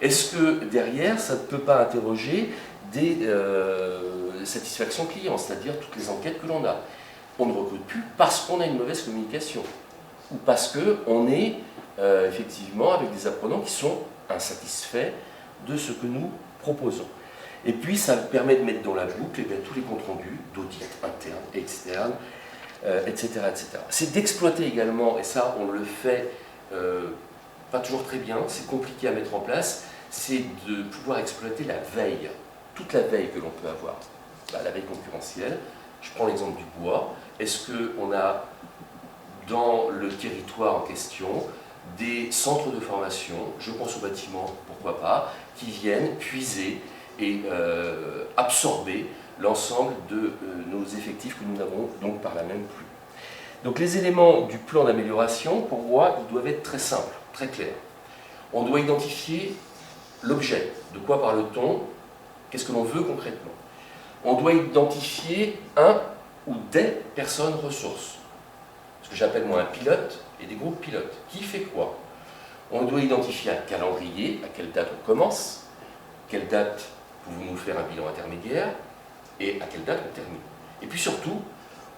Est-ce que, derrière, ça ne peut pas interroger des satisfactions clients, c'est-à-dire toutes les enquêtes que l'on a? On ne recrute plus parce qu'on a une mauvaise communication, ou parce qu'on est effectivement avec des apprenants qui sont insatisfaits de ce que nous proposons. Et puis, ça permet de mettre dans la boucle tous les comptes rendus d'audit internes, externes, etc., etc. C'est d'exploiter également, et ça, on le fait pas toujours très bien, c'est compliqué à mettre en place, c'est de pouvoir exploiter la veille, toute la veille que l'on peut avoir. La veille concurrentielle, je prends l'exemple du bois. Est-ce qu'on a dans le territoire en question des centres de formation, je pense au bâtiment, pourquoi pas, qui viennent puiser et absorber l'ensemble de nos effectifs que nous n'avons donc par là même plus. Donc les éléments du plan d'amélioration, pour moi, ils doivent être très simples, très clairs. On doit identifier l'objet, de quoi parle-t-on, qu'est-ce que l'on veut concrètement. On doit identifier un ou des personnes ressources, ce que j'appelle moi un pilote et des groupes pilotes. Qui fait quoi? On doit identifier un calendrier, à quelle date on commence, quelle date pouvons-nous faire un bilan intermédiaire, et à quelle date on termine. Et puis surtout,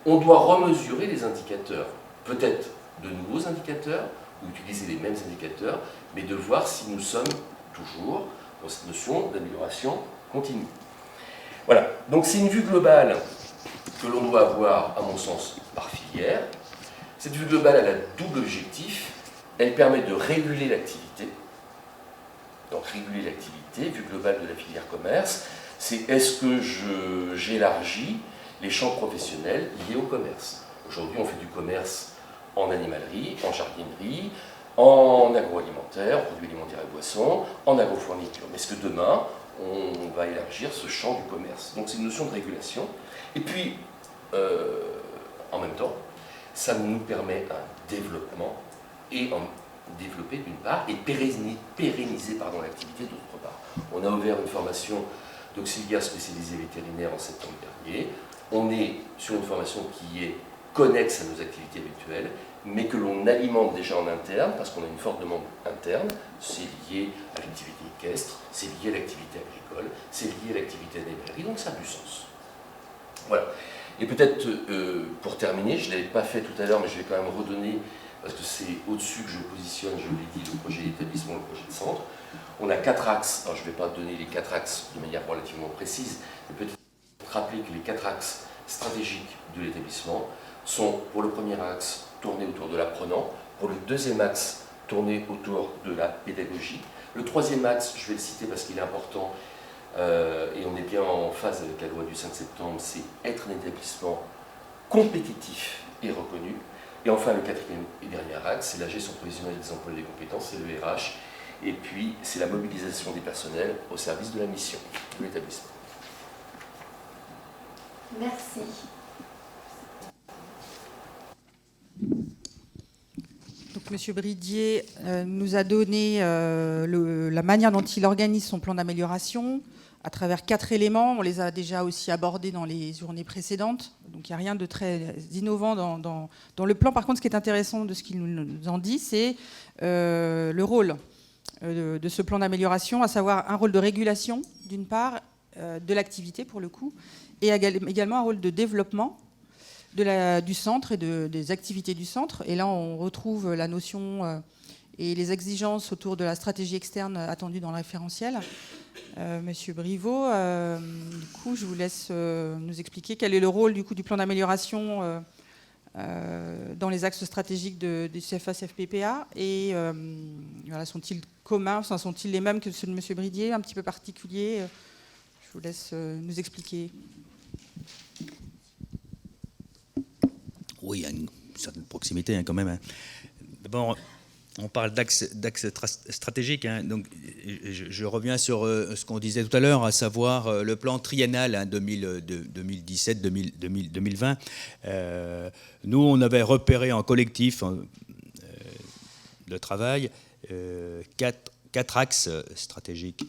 on doit remesurer les indicateurs, peut-être de nouveaux indicateurs, ou utiliser les mêmes indicateurs, mais de voir si nous sommes toujours dans cette notion d'amélioration continue. Voilà, donc c'est une vue globale que l'on doit avoir, à mon sens, par filière. Cette vue globale, elle a double objectif. Elle permet de réguler l'activité. Donc réguler l'activité, vue globale de la filière commerce, c'est est-ce que j'élargis les champs professionnels liés au commerce. Aujourd'hui, on fait du commerce en animalerie, en jardinerie, en agroalimentaire, en produits alimentaires et boissons, en agrofourniture. Mais est-ce que demain, on va élargir ce champ du commerce? Donc c'est une notion de régulation. Et puis, en même temps, ça nous permet un développement et développer d'une part et pérenniser l'activité d'autre part. On a ouvert une formation d'auxiliaire spécialisé vétérinaire en septembre dernier. On est sur une formation qui est connexe à nos activités habituelles, mais que l'on alimente déjà en interne, parce qu'on a une forte demande interne. C'est lié à l'activité équestre, c'est lié à l'activité agricole, c'est lié à l'activité animalerie, donc ça a du sens. Voilà. Et peut-être, pour terminer, je ne l'avais pas fait tout à l'heure, mais je vais quand même redonner, parce que c'est au-dessus que je positionne, je l'ai dit, le projet d'établissement, le projet de centre. On a 4 axes, alors je ne vais pas donner les 4 axes de manière relativement précise, mais peut-être rappeler que les 4 axes stratégiques de l'établissement sont, pour le premier axe, tournés autour de l'apprenant, pour le deuxième axe, tournés autour de la pédagogie. Le troisième axe, je vais le citer parce qu'il est important, et on est bien en phase avec la loi du 5 septembre, c'est être un établissement compétitif et reconnu. Et enfin, le quatrième et dernier axe, c'est la gestion prévisionnelle des emplois et des compétences, c'est le RH. Et puis, c'est la mobilisation des personnels au service de la mission de l'établissement. Merci. Donc, M. Bridier nous a donné la manière dont il organise son plan d'amélioration à travers 4 éléments. On les a déjà aussi abordés dans les journées précédentes. Donc, il n'y a rien de très innovant dans le plan. Par contre, ce qui est intéressant de ce qu'il nous en dit, c'est le rôle de ce plan d'amélioration, à savoir un rôle de régulation, d'une part, de l'activité pour le coup, et également un rôle de développement du centre et des activités du centre. Et là, on retrouve la notion et les exigences autour de la stratégie externe attendue dans le référentiel. Monsieur Briveau, du coup, je vous laisse nous expliquer quel est le rôle du plan d'amélioration dans les axes stratégiques du CFA-CFPPA et voilà, sont-ils communs, sont-ils les mêmes que ceux de M. Bridier, un petit peu particuliers? Je vous laisse nous expliquer. Oui, il y a une certaine proximité quand même. D'abord, On parle d'axe stratégique, hein, donc je reviens sur ce qu'on disait tout à l'heure, à savoir le plan triennal, hein, 2017-2020. Nous, on avait repéré en collectif de travail quatre axes stratégiques.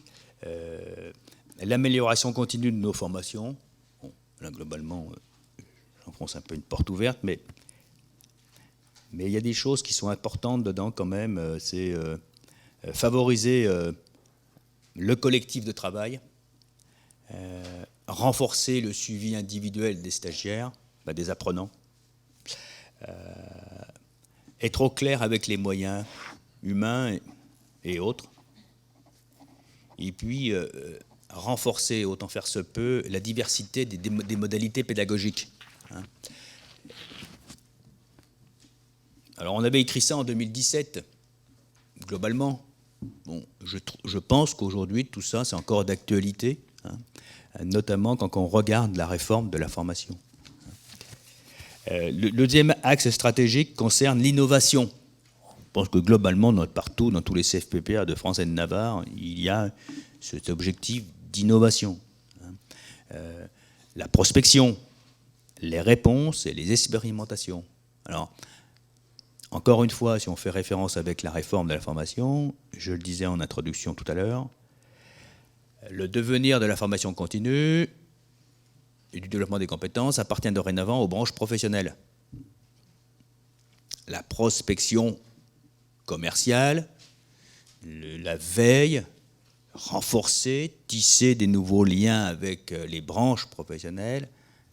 L'amélioration continue de nos formations. Bon, là, globalement, j'enfonce un peu une porte ouverte, mais il y a des choses qui sont importantes dedans quand même. C'est favoriser le collectif de travail, renforcer le suivi individuel des stagiaires, des apprenants, être au clair avec les moyens humains et autres, et puis renforcer, autant faire se peut, la diversité des modalités pédagogiques. Hein. Alors on avait écrit ça en 2017, globalement. Bon, je pense qu'aujourd'hui, tout ça, c'est encore d'actualité, hein, notamment quand on regarde la réforme de la formation. Le deuxième axe stratégique concerne l'innovation. Je pense que globalement, partout, dans tous les CFPPA de France et de Navarre, il y a cet objectif d'innovation. La prospection, les réponses et les expérimentations. Alors, encore une fois, si on fait référence avec la réforme de la formation, je le disais en introduction tout à l'heure, le devenir de la formation continue et du développement des compétences appartient dorénavant aux branches professionnelles. La prospection commerciale, la veille, renforcer, tisser des nouveaux liens avec les branches professionnelles,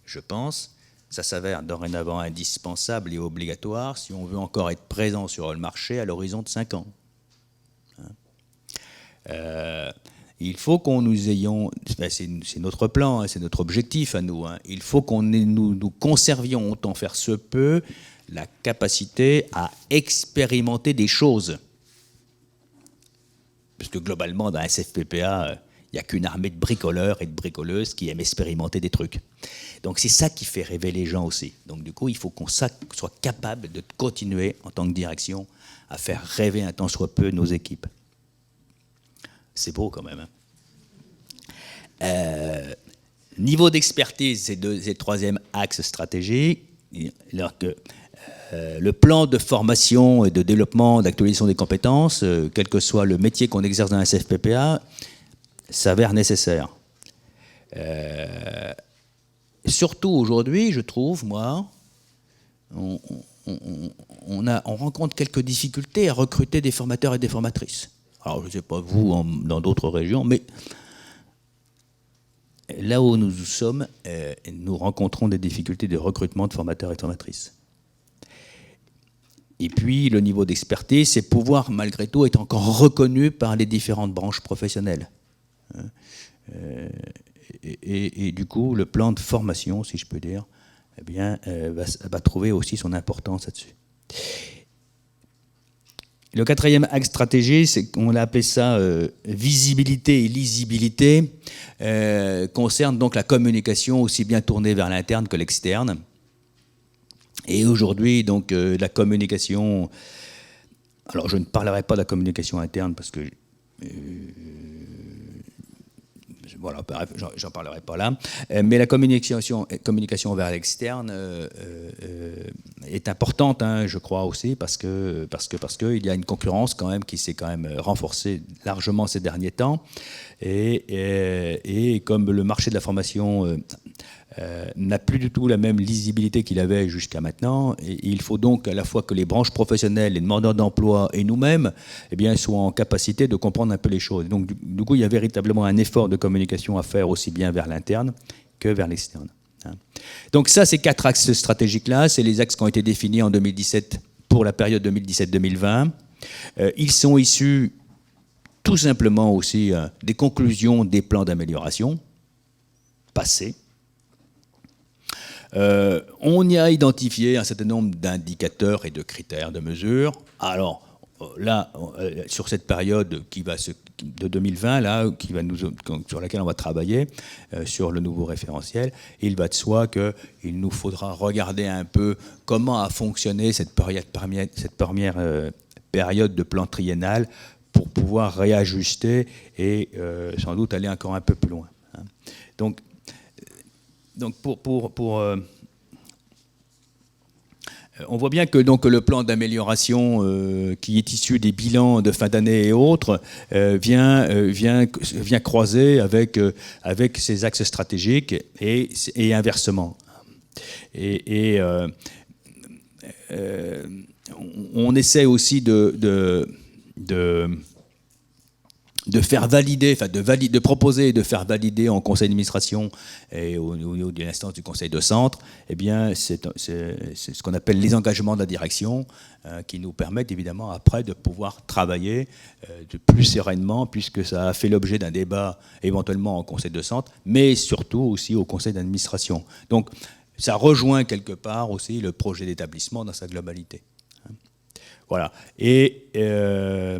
je pense, ça s'avère dorénavant indispensable et obligatoire si on veut encore être présent sur le marché à l'horizon de 5 ans. Il faut qu'on nous ayons, c'est notre plan, hein, c'est notre objectif à nous, hein, il faut qu'on nous conservions autant faire se peut la capacité à expérimenter des choses. Parce que globalement, dans un SFPPA, il n'y a qu'une armée de bricoleurs et de bricoleuses qui aiment expérimenter des trucs. Donc c'est ça qui fait rêver les gens aussi. Donc du coup, il faut qu'on soit capable de continuer en tant que direction à faire rêver un tant soit peu nos équipes. C'est beau quand même. Hein. Niveau d'expertise, c'est le troisième axe stratégique. Alors que le plan de formation et de développement, d'actualisation des compétences, quel que soit le métier qu'on exerce dans un SFPPA, s'avère nécessaire. Surtout aujourd'hui, je trouve, moi, on rencontre quelques difficultés à recruter des formateurs et des formatrices. Alors, je ne sais pas vous, dans d'autres régions, mais là où nous sommes, nous rencontrons des difficultés de recrutement de formateurs et de formatrices. Et puis, le niveau d'expertise, c'est pouvoir, malgré tout, être encore reconnu par les différentes branches professionnelles. Et du coup, le plan de formation, si je peux dire, eh bien, va trouver aussi son importance là-dessus. Le quatrième axe stratégique, c'est qu'on a appelé ça visibilité et lisibilité, concerne donc la communication aussi bien tournée vers l'interne que l'externe. Et aujourd'hui, donc, la communication... Alors, je ne parlerai pas de la communication interne parce que... voilà, j'en parlerai pas là. Mais la communication vers l'externe est importante, hein, je crois aussi, parce que il y a une concurrence quand même qui s'est quand même renforcée largement ces derniers temps. Et comme le marché de la formation n'a plus du tout la même lisibilité qu'il avait jusqu'à maintenant, et il faut donc à la fois que les branches professionnelles, les demandeurs d'emploi et nous-mêmes, eh bien, soient en capacité de comprendre un peu les choses. Donc, du coup, il y a véritablement un effort de communication à faire aussi bien vers l'interne que vers l'externe. Donc ça, ces 4 axes stratégiques-là, c'est les axes qui ont été définis en 2017 pour la période 2017-2020. Ils sont issus tout simplement aussi des conclusions des plans d'amélioration passés. On y a identifié un certain nombre d'indicateurs et de critères de mesure. Alors là, sur cette période de 2020, là, sur laquelle on va travailler, sur le nouveau référentiel, il va de soi qu'il nous faudra regarder un peu comment a fonctionné cette première période de plan triennal pour pouvoir réajuster et sans doute aller encore un peu plus loin. Donc on voit bien que donc, le plan d'amélioration qui est issu des bilans de fin d'année et autres vient croiser avec ces axes stratégiques et inversement. On essaie aussi de faire valider, de proposer et de faire valider en conseil d'administration et au niveau de l'instance du conseil de centre, eh bien, c'est ce qu'on appelle les engagements de la direction qui nous permettent évidemment après de pouvoir travailler de plus sereinement puisque ça a fait l'objet d'un débat éventuellement en conseil de centre, mais surtout aussi au conseil d'administration. Donc, ça rejoint quelque part aussi le projet d'établissement dans sa globalité. Voilà. Et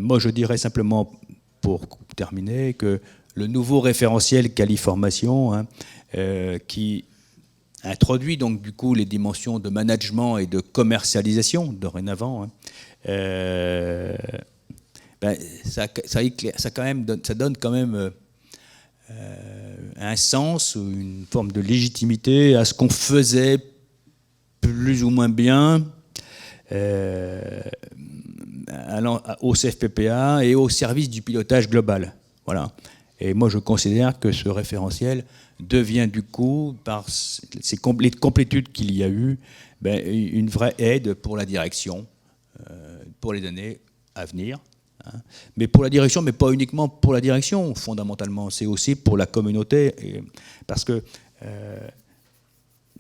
moi, je dirais simplement, pour terminer, que le nouveau référentiel quali-formation, qui introduit donc du coup les dimensions de management et de commercialisation dorénavant, ça donne quand même un sens, une forme de légitimité à ce qu'on faisait plus ou moins bien au CFPPA et au service du pilotage global. Voilà. Et moi, je considère que ce référentiel devient du coup, par les complétudes qu'il y a eu, une vraie aide pour la direction, pour les années à venir. Mais pour la direction, mais pas uniquement pour la direction, fondamentalement, c'est aussi pour la communauté, parce que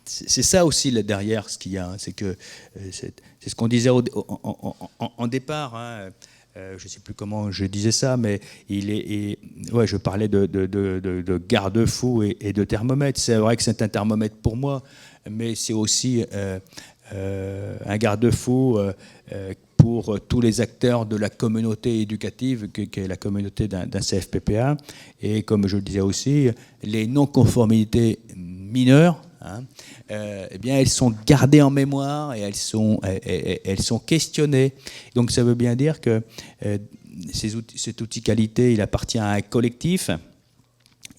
c'est ça aussi là derrière ce qu'il y a, c'est que c'est ce qu'on disait en départ. Je ne sais plus comment je disais ça, mais je parlais de garde-fou et de thermomètre. C'est vrai que c'est un thermomètre pour moi, mais c'est aussi un garde-fou pour tous les acteurs de la communauté éducative, qui est la communauté d'un CFPPA. Et comme je le disais aussi, les non-conformités mineures, eh bien, elles sont gardées en mémoire et elles sont questionnées. Donc ça veut bien dire que cet outil qualité, il appartient à un collectif.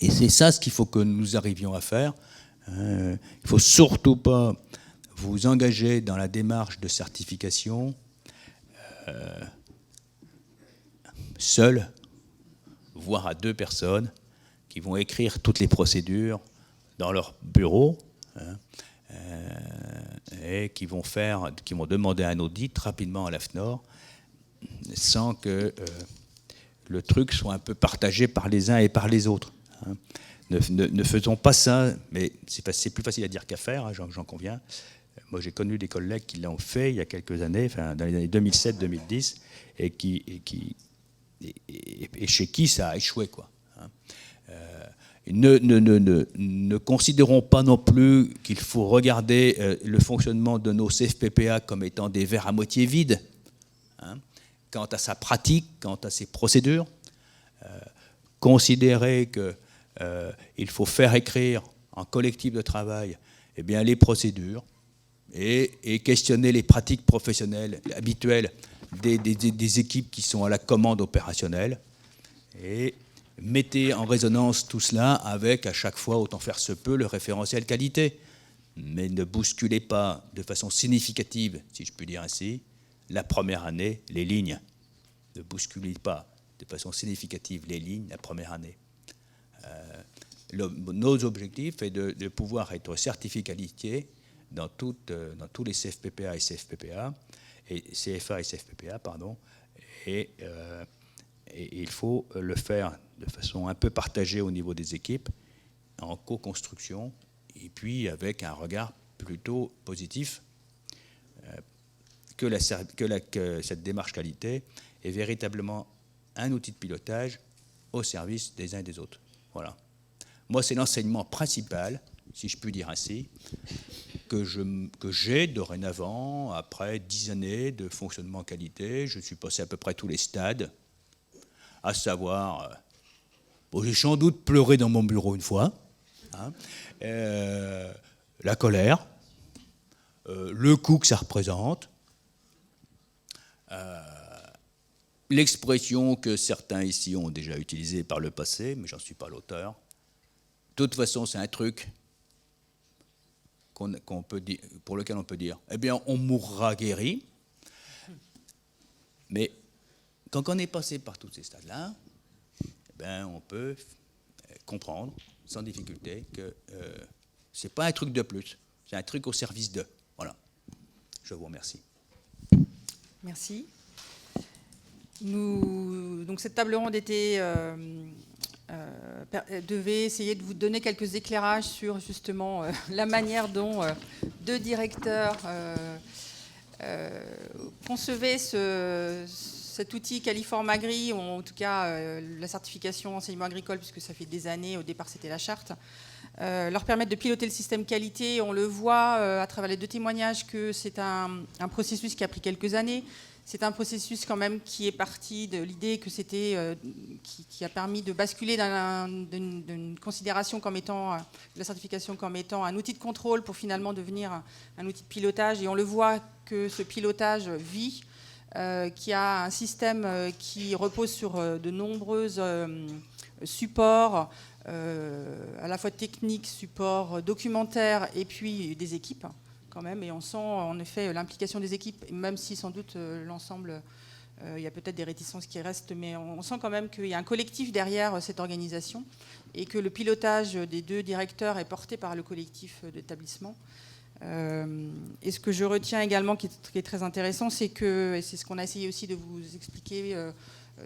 Et c'est ça ce qu'il faut que nous arrivions à faire. Il ne faut surtout pas vous engager dans la démarche de certification seul, voire à 2 personnes qui vont écrire toutes les procédures dans leur bureau et qui vont demander un audit rapidement à l'AFNOR sans que le truc soit un peu partagé par les uns et par les autres. Ne faisons pas ça, mais c'est plus facile à dire qu'à faire, j'en conviens. Moi, j'ai connu des collègues qui l'ont fait il y a quelques années, dans les années 2007-2010, et chez qui ça a échoué, quoi. Ne considérons pas non plus qu'il faut regarder le fonctionnement de nos CFPPA comme étant des verres à moitié vides, quant à sa pratique, quant à ses procédures. Considérer qu'il faut faire écrire en collectif de travail les procédures et questionner les pratiques professionnelles habituelles des équipes qui sont à la commande opérationnelle, et mettez en résonance tout cela avec, à chaque fois, autant faire se peut, le référentiel qualité. Mais ne bousculez pas de façon significative, si je puis dire ainsi, la première année, les lignes. Ne bousculez pas de façon significative les lignes la première année. Nos objectifs est de pouvoir être certifié qualité dans tous les CFPPA et CFPPA, et CFA et CFPPA, pardon, et il faut le faire de façon un peu partagée au niveau des équipes, en co-construction, et puis avec un regard plutôt positif que cette démarche qualité est véritablement un outil de pilotage au service des uns et des autres. Voilà. Moi, c'est l'enseignement principal, si je puis dire ainsi, que j'ai dorénavant, après 10 années de fonctionnement qualité. Je suis passé à peu près tous les stades, à savoir, j'ai sans doute pleuré dans mon bureau une fois, la colère, le coût que ça représente, l'expression que certains ici ont déjà utilisée par le passé, mais j'en suis pas l'auteur. De toute façon, c'est un truc qu'on peut dire, pour lequel on peut dire, eh bien, on mourra guéri. Mais quand on est passé par tous ces stades-là, eh bien, on peut comprendre sans difficulté que c'est pas un truc de plus, c'est un truc au service d'eux. Voilà. Je vous remercie. Merci. Donc cette table ronde devait essayer de vous donner quelques éclairages sur justement la manière dont deux directeurs concevaient cet outil Caliform Agri, ou en tout cas la certification enseignement agricole, puisque ça fait des années, au départ c'était la charte, leur permettre de piloter le système qualité. On le voit à travers les deux témoignages que c'est un processus qui a pris quelques années. C'est un processus quand même qui est parti de l'idée que c'était, qui a permis de basculer d'une considération comme étant, la certification comme étant un outil de contrôle pour finalement devenir un outil de pilotage. Et on le voit que ce pilotage vit, qui a un système qui repose sur de nombreux supports, à la fois techniques, supports documentaires et puis des équipes quand même. Et on sent en effet l'implication des équipes, même si sans doute l'ensemble, il y a peut-être des réticences qui restent, mais on sent quand même qu'il y a un collectif derrière cette organisation et que le pilotage des deux directeurs est porté par le collectif d'établissement. Et ce que je retiens également, qui est très intéressant, c'est que, et c'est ce qu'on a essayé aussi de vous expliquer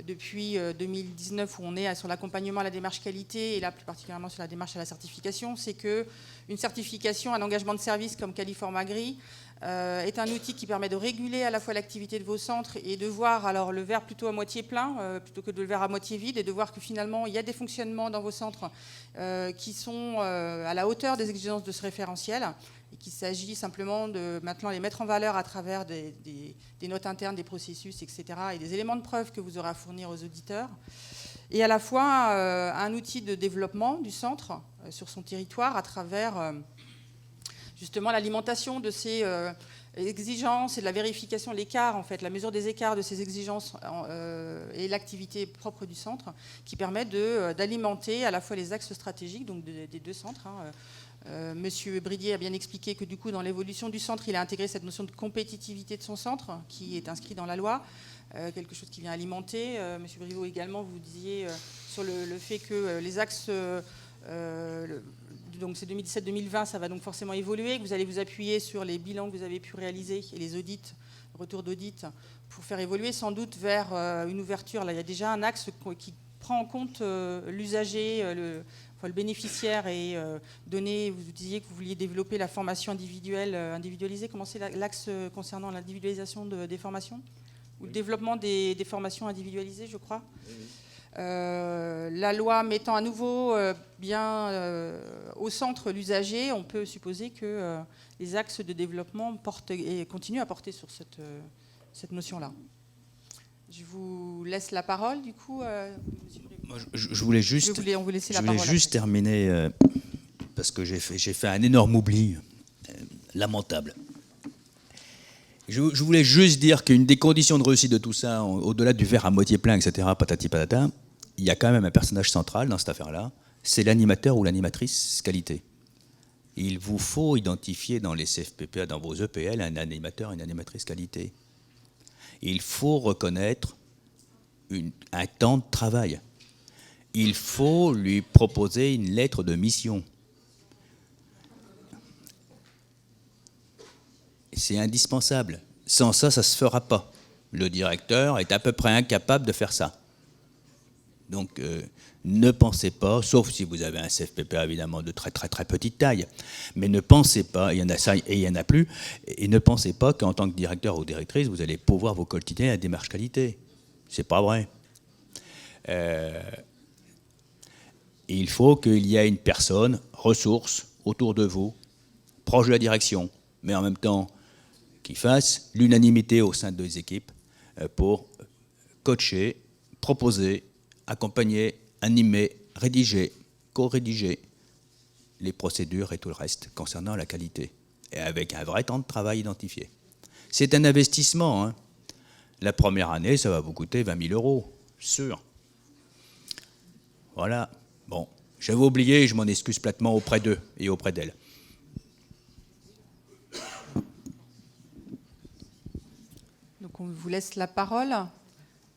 depuis 2019, où on est sur l'accompagnement à la démarche qualité, et là plus particulièrement sur la démarche à la certification, c'est qu'une certification, un engagement de service comme Caliform Agri est un outil qui permet de réguler à la fois l'activité de vos centres et de voir alors le verre plutôt à moitié plein plutôt que de le verre à moitié vide, et de voir que finalement il y a des fonctionnements dans vos centres qui sont à la hauteur des exigences de ce référentiel, et qu'il s'agit simplement de maintenant les mettre en valeur à travers des notes internes, des processus, etc., et des éléments de preuve que vous aurez à fournir aux auditeurs, et à la fois un outil de développement du centre sur son territoire à travers justement l'alimentation de ces exigences et de la vérification, l'écart en fait, la mesure des écarts de ces exigences et l'activité propre du centre, qui permet d'alimenter à la fois les axes stratégiques donc des deux centres. Monsieur Bridier a bien expliqué que du coup dans l'évolution du centre, il a intégré cette notion de compétitivité de son centre qui est inscrit dans la loi, quelque chose qui vient alimenter. Monsieur Briot également, vous disiez sur le fait que les axes, donc c'est 2017-2020, ça va donc forcément évoluer, que vous allez vous appuyer sur les bilans que vous avez pu réaliser et les audits, retours d'audit, pour faire évoluer sans doute vers une ouverture. Là, il y a déjà un axe qui prend en compte l'usager, le bénéficiaire, et donner, vous disiez que vous vouliez développer la formation individualisée. Comment c'est l'axe concernant l'individualisation des formations, ou le développement des formations individualisées, je crois. La loi mettant à nouveau bien au centre l'usager, on peut supposer que les axes de développement portent et continuent à porter sur cette notion-là. Je vous laisse la parole, du coup. Moi, je voulais juste, on vous laisser la parole terminer, parce que j'ai fait un énorme oubli, lamentable. Je voulais juste dire qu'une des conditions de réussite de tout ça, au-delà du verre à moitié plein, etc., patati patata, il y a quand même un personnage central dans cette affaire-là, c'est l'animateur ou l'animatrice qualité. Il vous faut identifier dans les CFPPA, dans vos EPL, un animateur, une animatrice qualité. Il faut reconnaître un temps de travail. Il faut lui proposer une lettre de mission. C'est indispensable. Sans ça, ça ne se fera pas. Le directeur est à peu près incapable de faire ça. Donc, ne pensez pas, sauf si vous avez un CFPPA évidemment de très très très petite taille, mais ne pensez pas, il y en a ça et il n'y en a plus, et ne pensez pas qu'en tant que directeur ou directrice, vous allez pouvoir vous coltiner à la démarche qualité. C'est pas vrai. Il faut qu'il y ait une personne, ressource, autour de vous, proche de la direction, mais en même temps qui fasse l'unanimité au sein des équipes pour coacher, proposer, accompagner, animer, rédiger, co-rédiger les procédures et tout le reste concernant la qualité, et avec un vrai temps de travail identifié. C'est un investissement, hein. La première année, ça va vous coûter 20 000 €, sûr. Voilà. Bon, j'avais oublié, je m'en excuse platement auprès d'eux et auprès d'elles. Donc on vous laisse la parole.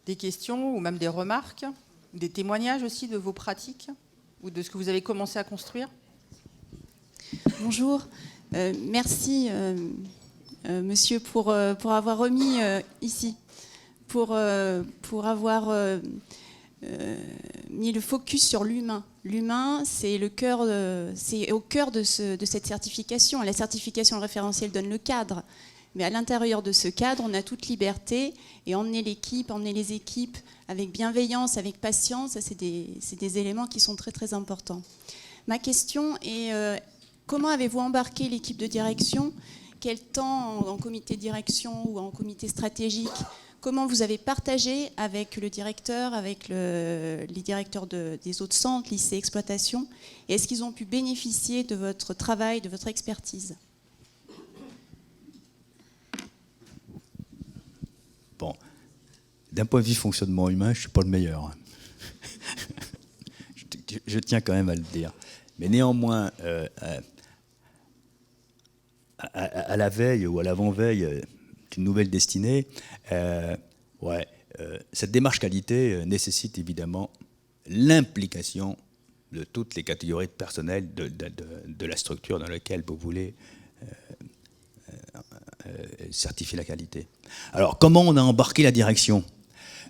Des questions ou même des remarques, des témoignages aussi de vos pratiques ou de ce que vous avez commencé à construire. Bonjour, merci monsieur pour avoir remis ici, pour avoir mis le focus sur l'humain. L'humain, c'est au cœur de cette certification. La certification référentielle donne le cadre. Mais à l'intérieur de ce cadre, on a toute liberté et emmener l'équipe, emmener les équipes avec bienveillance, avec patience, c'est des éléments qui sont très très importants. Ma question est, comment avez-vous embarqué l'équipe de direction? Quel temps en comité de direction ou en comité stratégique? Comment vous avez partagé avec le directeur, avec les directeurs des autres centres, lycées, exploitations? Et est-ce qu'ils ont pu bénéficier de votre travail, de votre expertise? Bon, d'un point de vue fonctionnement humain, je ne suis pas le meilleur. Je tiens quand même à le dire. Mais néanmoins, à la veille ou à l'avant-veille d'une nouvelle destinée, cette démarche qualité nécessite évidemment l'implication de toutes les catégories de personnel de la structure dans laquelle vous voulez certifier la qualité. Alors, comment on a embarqué la direction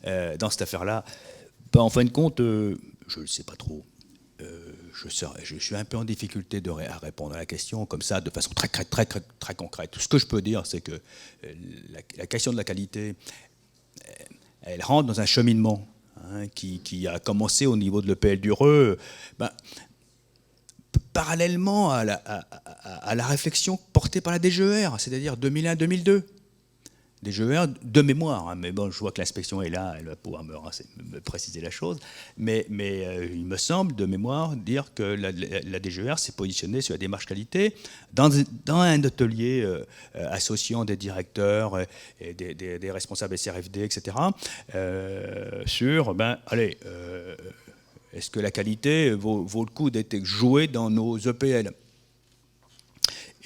dans cette affaire-là? En fin de compte, je ne sais pas trop. Je suis un peu en difficulté à répondre à la question comme ça, de façon très concrète. Tout ce que je peux dire, c'est que la question de la qualité, elle rentre dans un cheminement qui a commencé au niveau de l'EPL du Reux, parallèlement à la réflexion portée par la DGER, c'est-à-dire 2001-2002. DGER de mémoire, mais bon, je vois que l'inspection est là, elle va pouvoir me préciser la chose, mais il me semble de mémoire dire que la DGER s'est positionnée sur la démarche qualité dans un atelier associant des directeurs et des responsables SRFD, etc., sur, est-ce que la qualité vaut le coup d'être jouée dans nos EPL?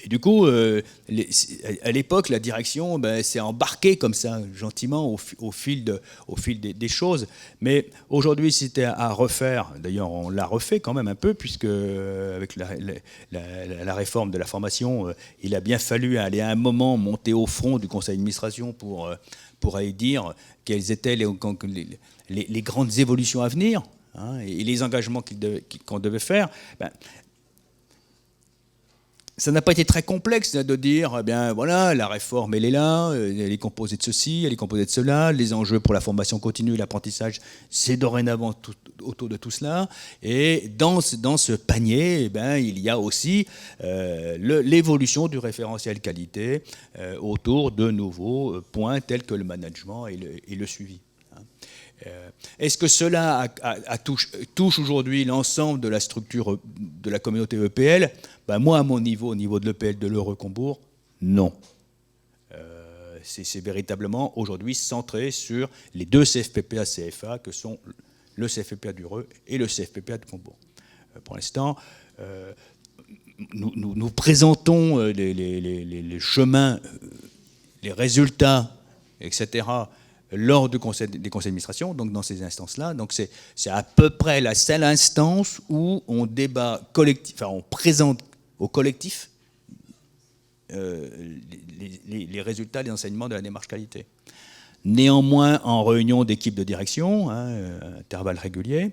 Et du coup, à l'époque, la direction s'est embarquée comme ça, gentiment, au fil des choses. Mais aujourd'hui, si c'était à refaire, d'ailleurs on l'a refait quand même un peu, puisque avec la réforme de la formation, il a bien fallu aller à un moment monter au front du conseil d'administration pour aller dire quelles étaient les grandes évolutions à venir, et les engagements qu'on devait faire. Ça n'a pas été très complexe de dire, voilà, la réforme, elle est là, elle est composée de ceci, elle est composée de cela, les enjeux pour la formation continue, l'apprentissage, c'est dorénavant autour de tout cela. Et dans ce panier, il y a aussi l'évolution du référentiel qualité autour de nouveaux points tels que le management et le suivi. Est-ce que cela touche aujourd'hui l'ensemble de la structure de la communauté EPL? Moi, à mon niveau, au niveau de l'EPL de l'Heureux-Combourg, non. C'est véritablement aujourd'hui centré sur les deux CFPPA-CFA que sont le CFPPA du Reux et le CFPPA de Combourg. Pour l'instant, nous présentons les chemins, les résultats, etc., lors des conseils d'administration, donc dans ces instances-là. Donc c'est à peu près la seule instance où on débat collectif, on présente au collectif les résultats des enseignements de la démarche qualité. Néanmoins, en réunion d'équipe de direction, intervalles réguliers,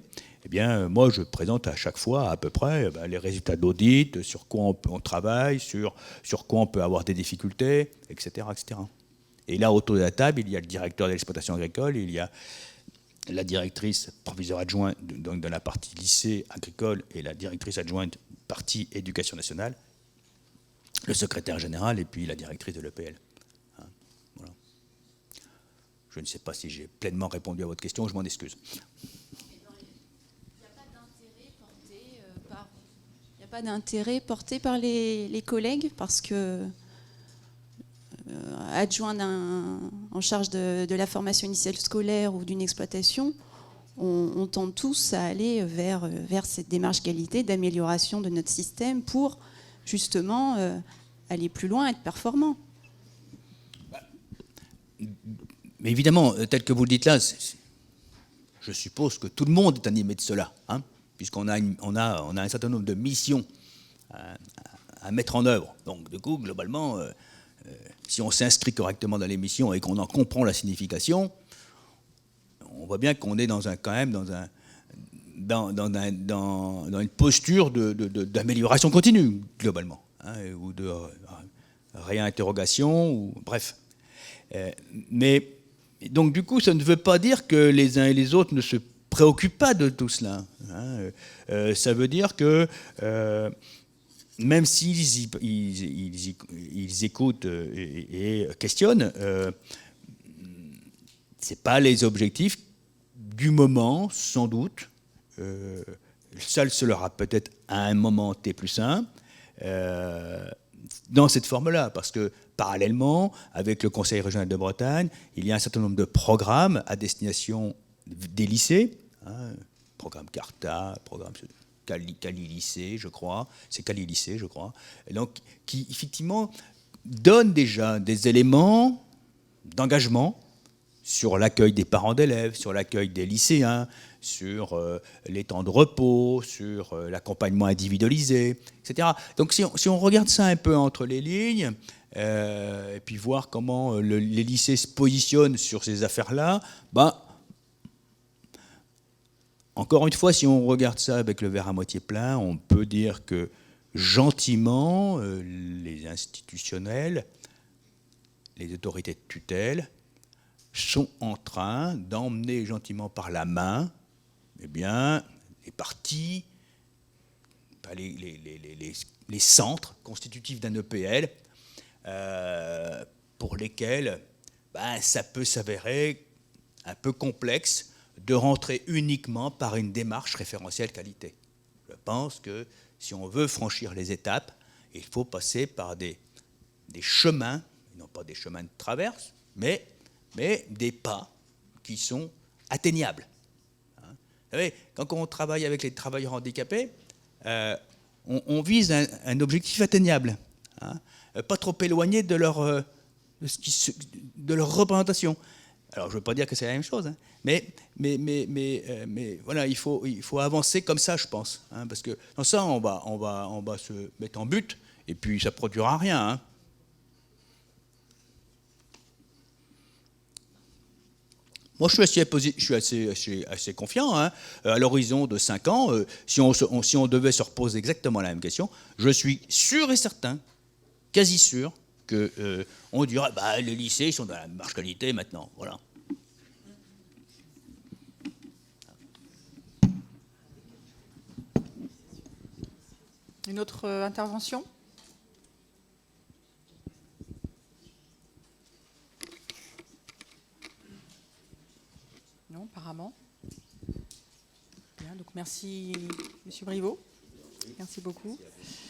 moi je présente à chaque fois à peu près les résultats d'audit, sur quoi on travaille, sur quoi on peut avoir des difficultés, etc., etc. Et là, autour de la table, il y a le directeur de l'exploitation agricole, il y a la directrice proviseur adjointe donc de la partie lycée agricole et la directrice adjointe partie éducation nationale, le secrétaire général et puis la directrice de l'EPL. Voilà. Je ne sais pas si j'ai pleinement répondu à votre question, je m'en excuse. Il n'y a pas d'intérêt porté par les collègues parce que adjoint en charge de la formation initiale scolaire ou d'une exploitation, on tend tous à aller vers cette démarche qualité d'amélioration de notre système pour justement aller plus loin, être performant. Mais évidemment, tel que vous le dites là, je suppose que tout le monde est animé de cela, hein, puisqu'on a un certain nombre de missions à mettre en œuvre. Donc, du coup, globalement, si on s'inscrit correctement dans les missions et qu'on en comprend la signification, on voit bien qu'on est dans une posture d'amélioration continue, globalement, hein, ou de réinterrogation, ou bref. Mais donc, du coup, ça ne veut pas dire que les uns et les autres ne se préoccupent pas de tout cela, hein. Ça veut dire que même s'ils écoutent et questionnent, c'est pas les objectifs du moment, sans doute. Ça le sera peut-être à un moment T plus 1, dans cette forme-là, parce que parallèlement, avec le Conseil régional de Bretagne, il y a un certain nombre de programmes à destination des lycées, hein, programme Carta, programme Cali Lycée, je crois, c'est Cali Lycée, je crois, et donc qui effectivement donnent déjà des éléments d'engagement sur l'accueil des parents d'élèves, sur l'accueil des lycéens, sur les temps de repos, sur l'accompagnement individualisé, etc. Donc si on regarde ça un peu entre les lignes, et puis voir comment les lycées se positionnent sur ces affaires-là, encore une fois, si on regarde ça avec le verre à moitié plein, on peut dire que gentiment, les institutionnels, les autorités de tutelle, sont en train d'emmener gentiment par la main, eh bien, les parties, les centres constitutifs d'un EPL, pour lesquels ça peut s'avérer un peu complexe de rentrer uniquement par une démarche référentielle qualité. Je pense que si on veut franchir les étapes, il faut passer par des chemins, non pas des chemins de traverse, mais des pas qui sont atteignables. Vous savez, quand on travaille avec les travailleurs handicapés, on vise un objectif atteignable, hein, pas trop éloigné de leur représentation. Alors, je ne veux pas dire que c'est la même chose, hein, mais voilà, il faut avancer comme ça, je pense, hein, parce que dans ça, on va se mettre en but, et puis ça ne produira rien, hein. Moi, je suis assez confiant, hein. À l'horizon de 5 ans, si on devait se reposer exactement la même question, je suis sûr et certain, quasi sûr, qu'on dira les lycées ils sont dans la marche qualité maintenant. Voilà. Une autre intervention ? Non, apparemment. Bien, donc merci, Monsieur Briveau. Merci beaucoup. Merci.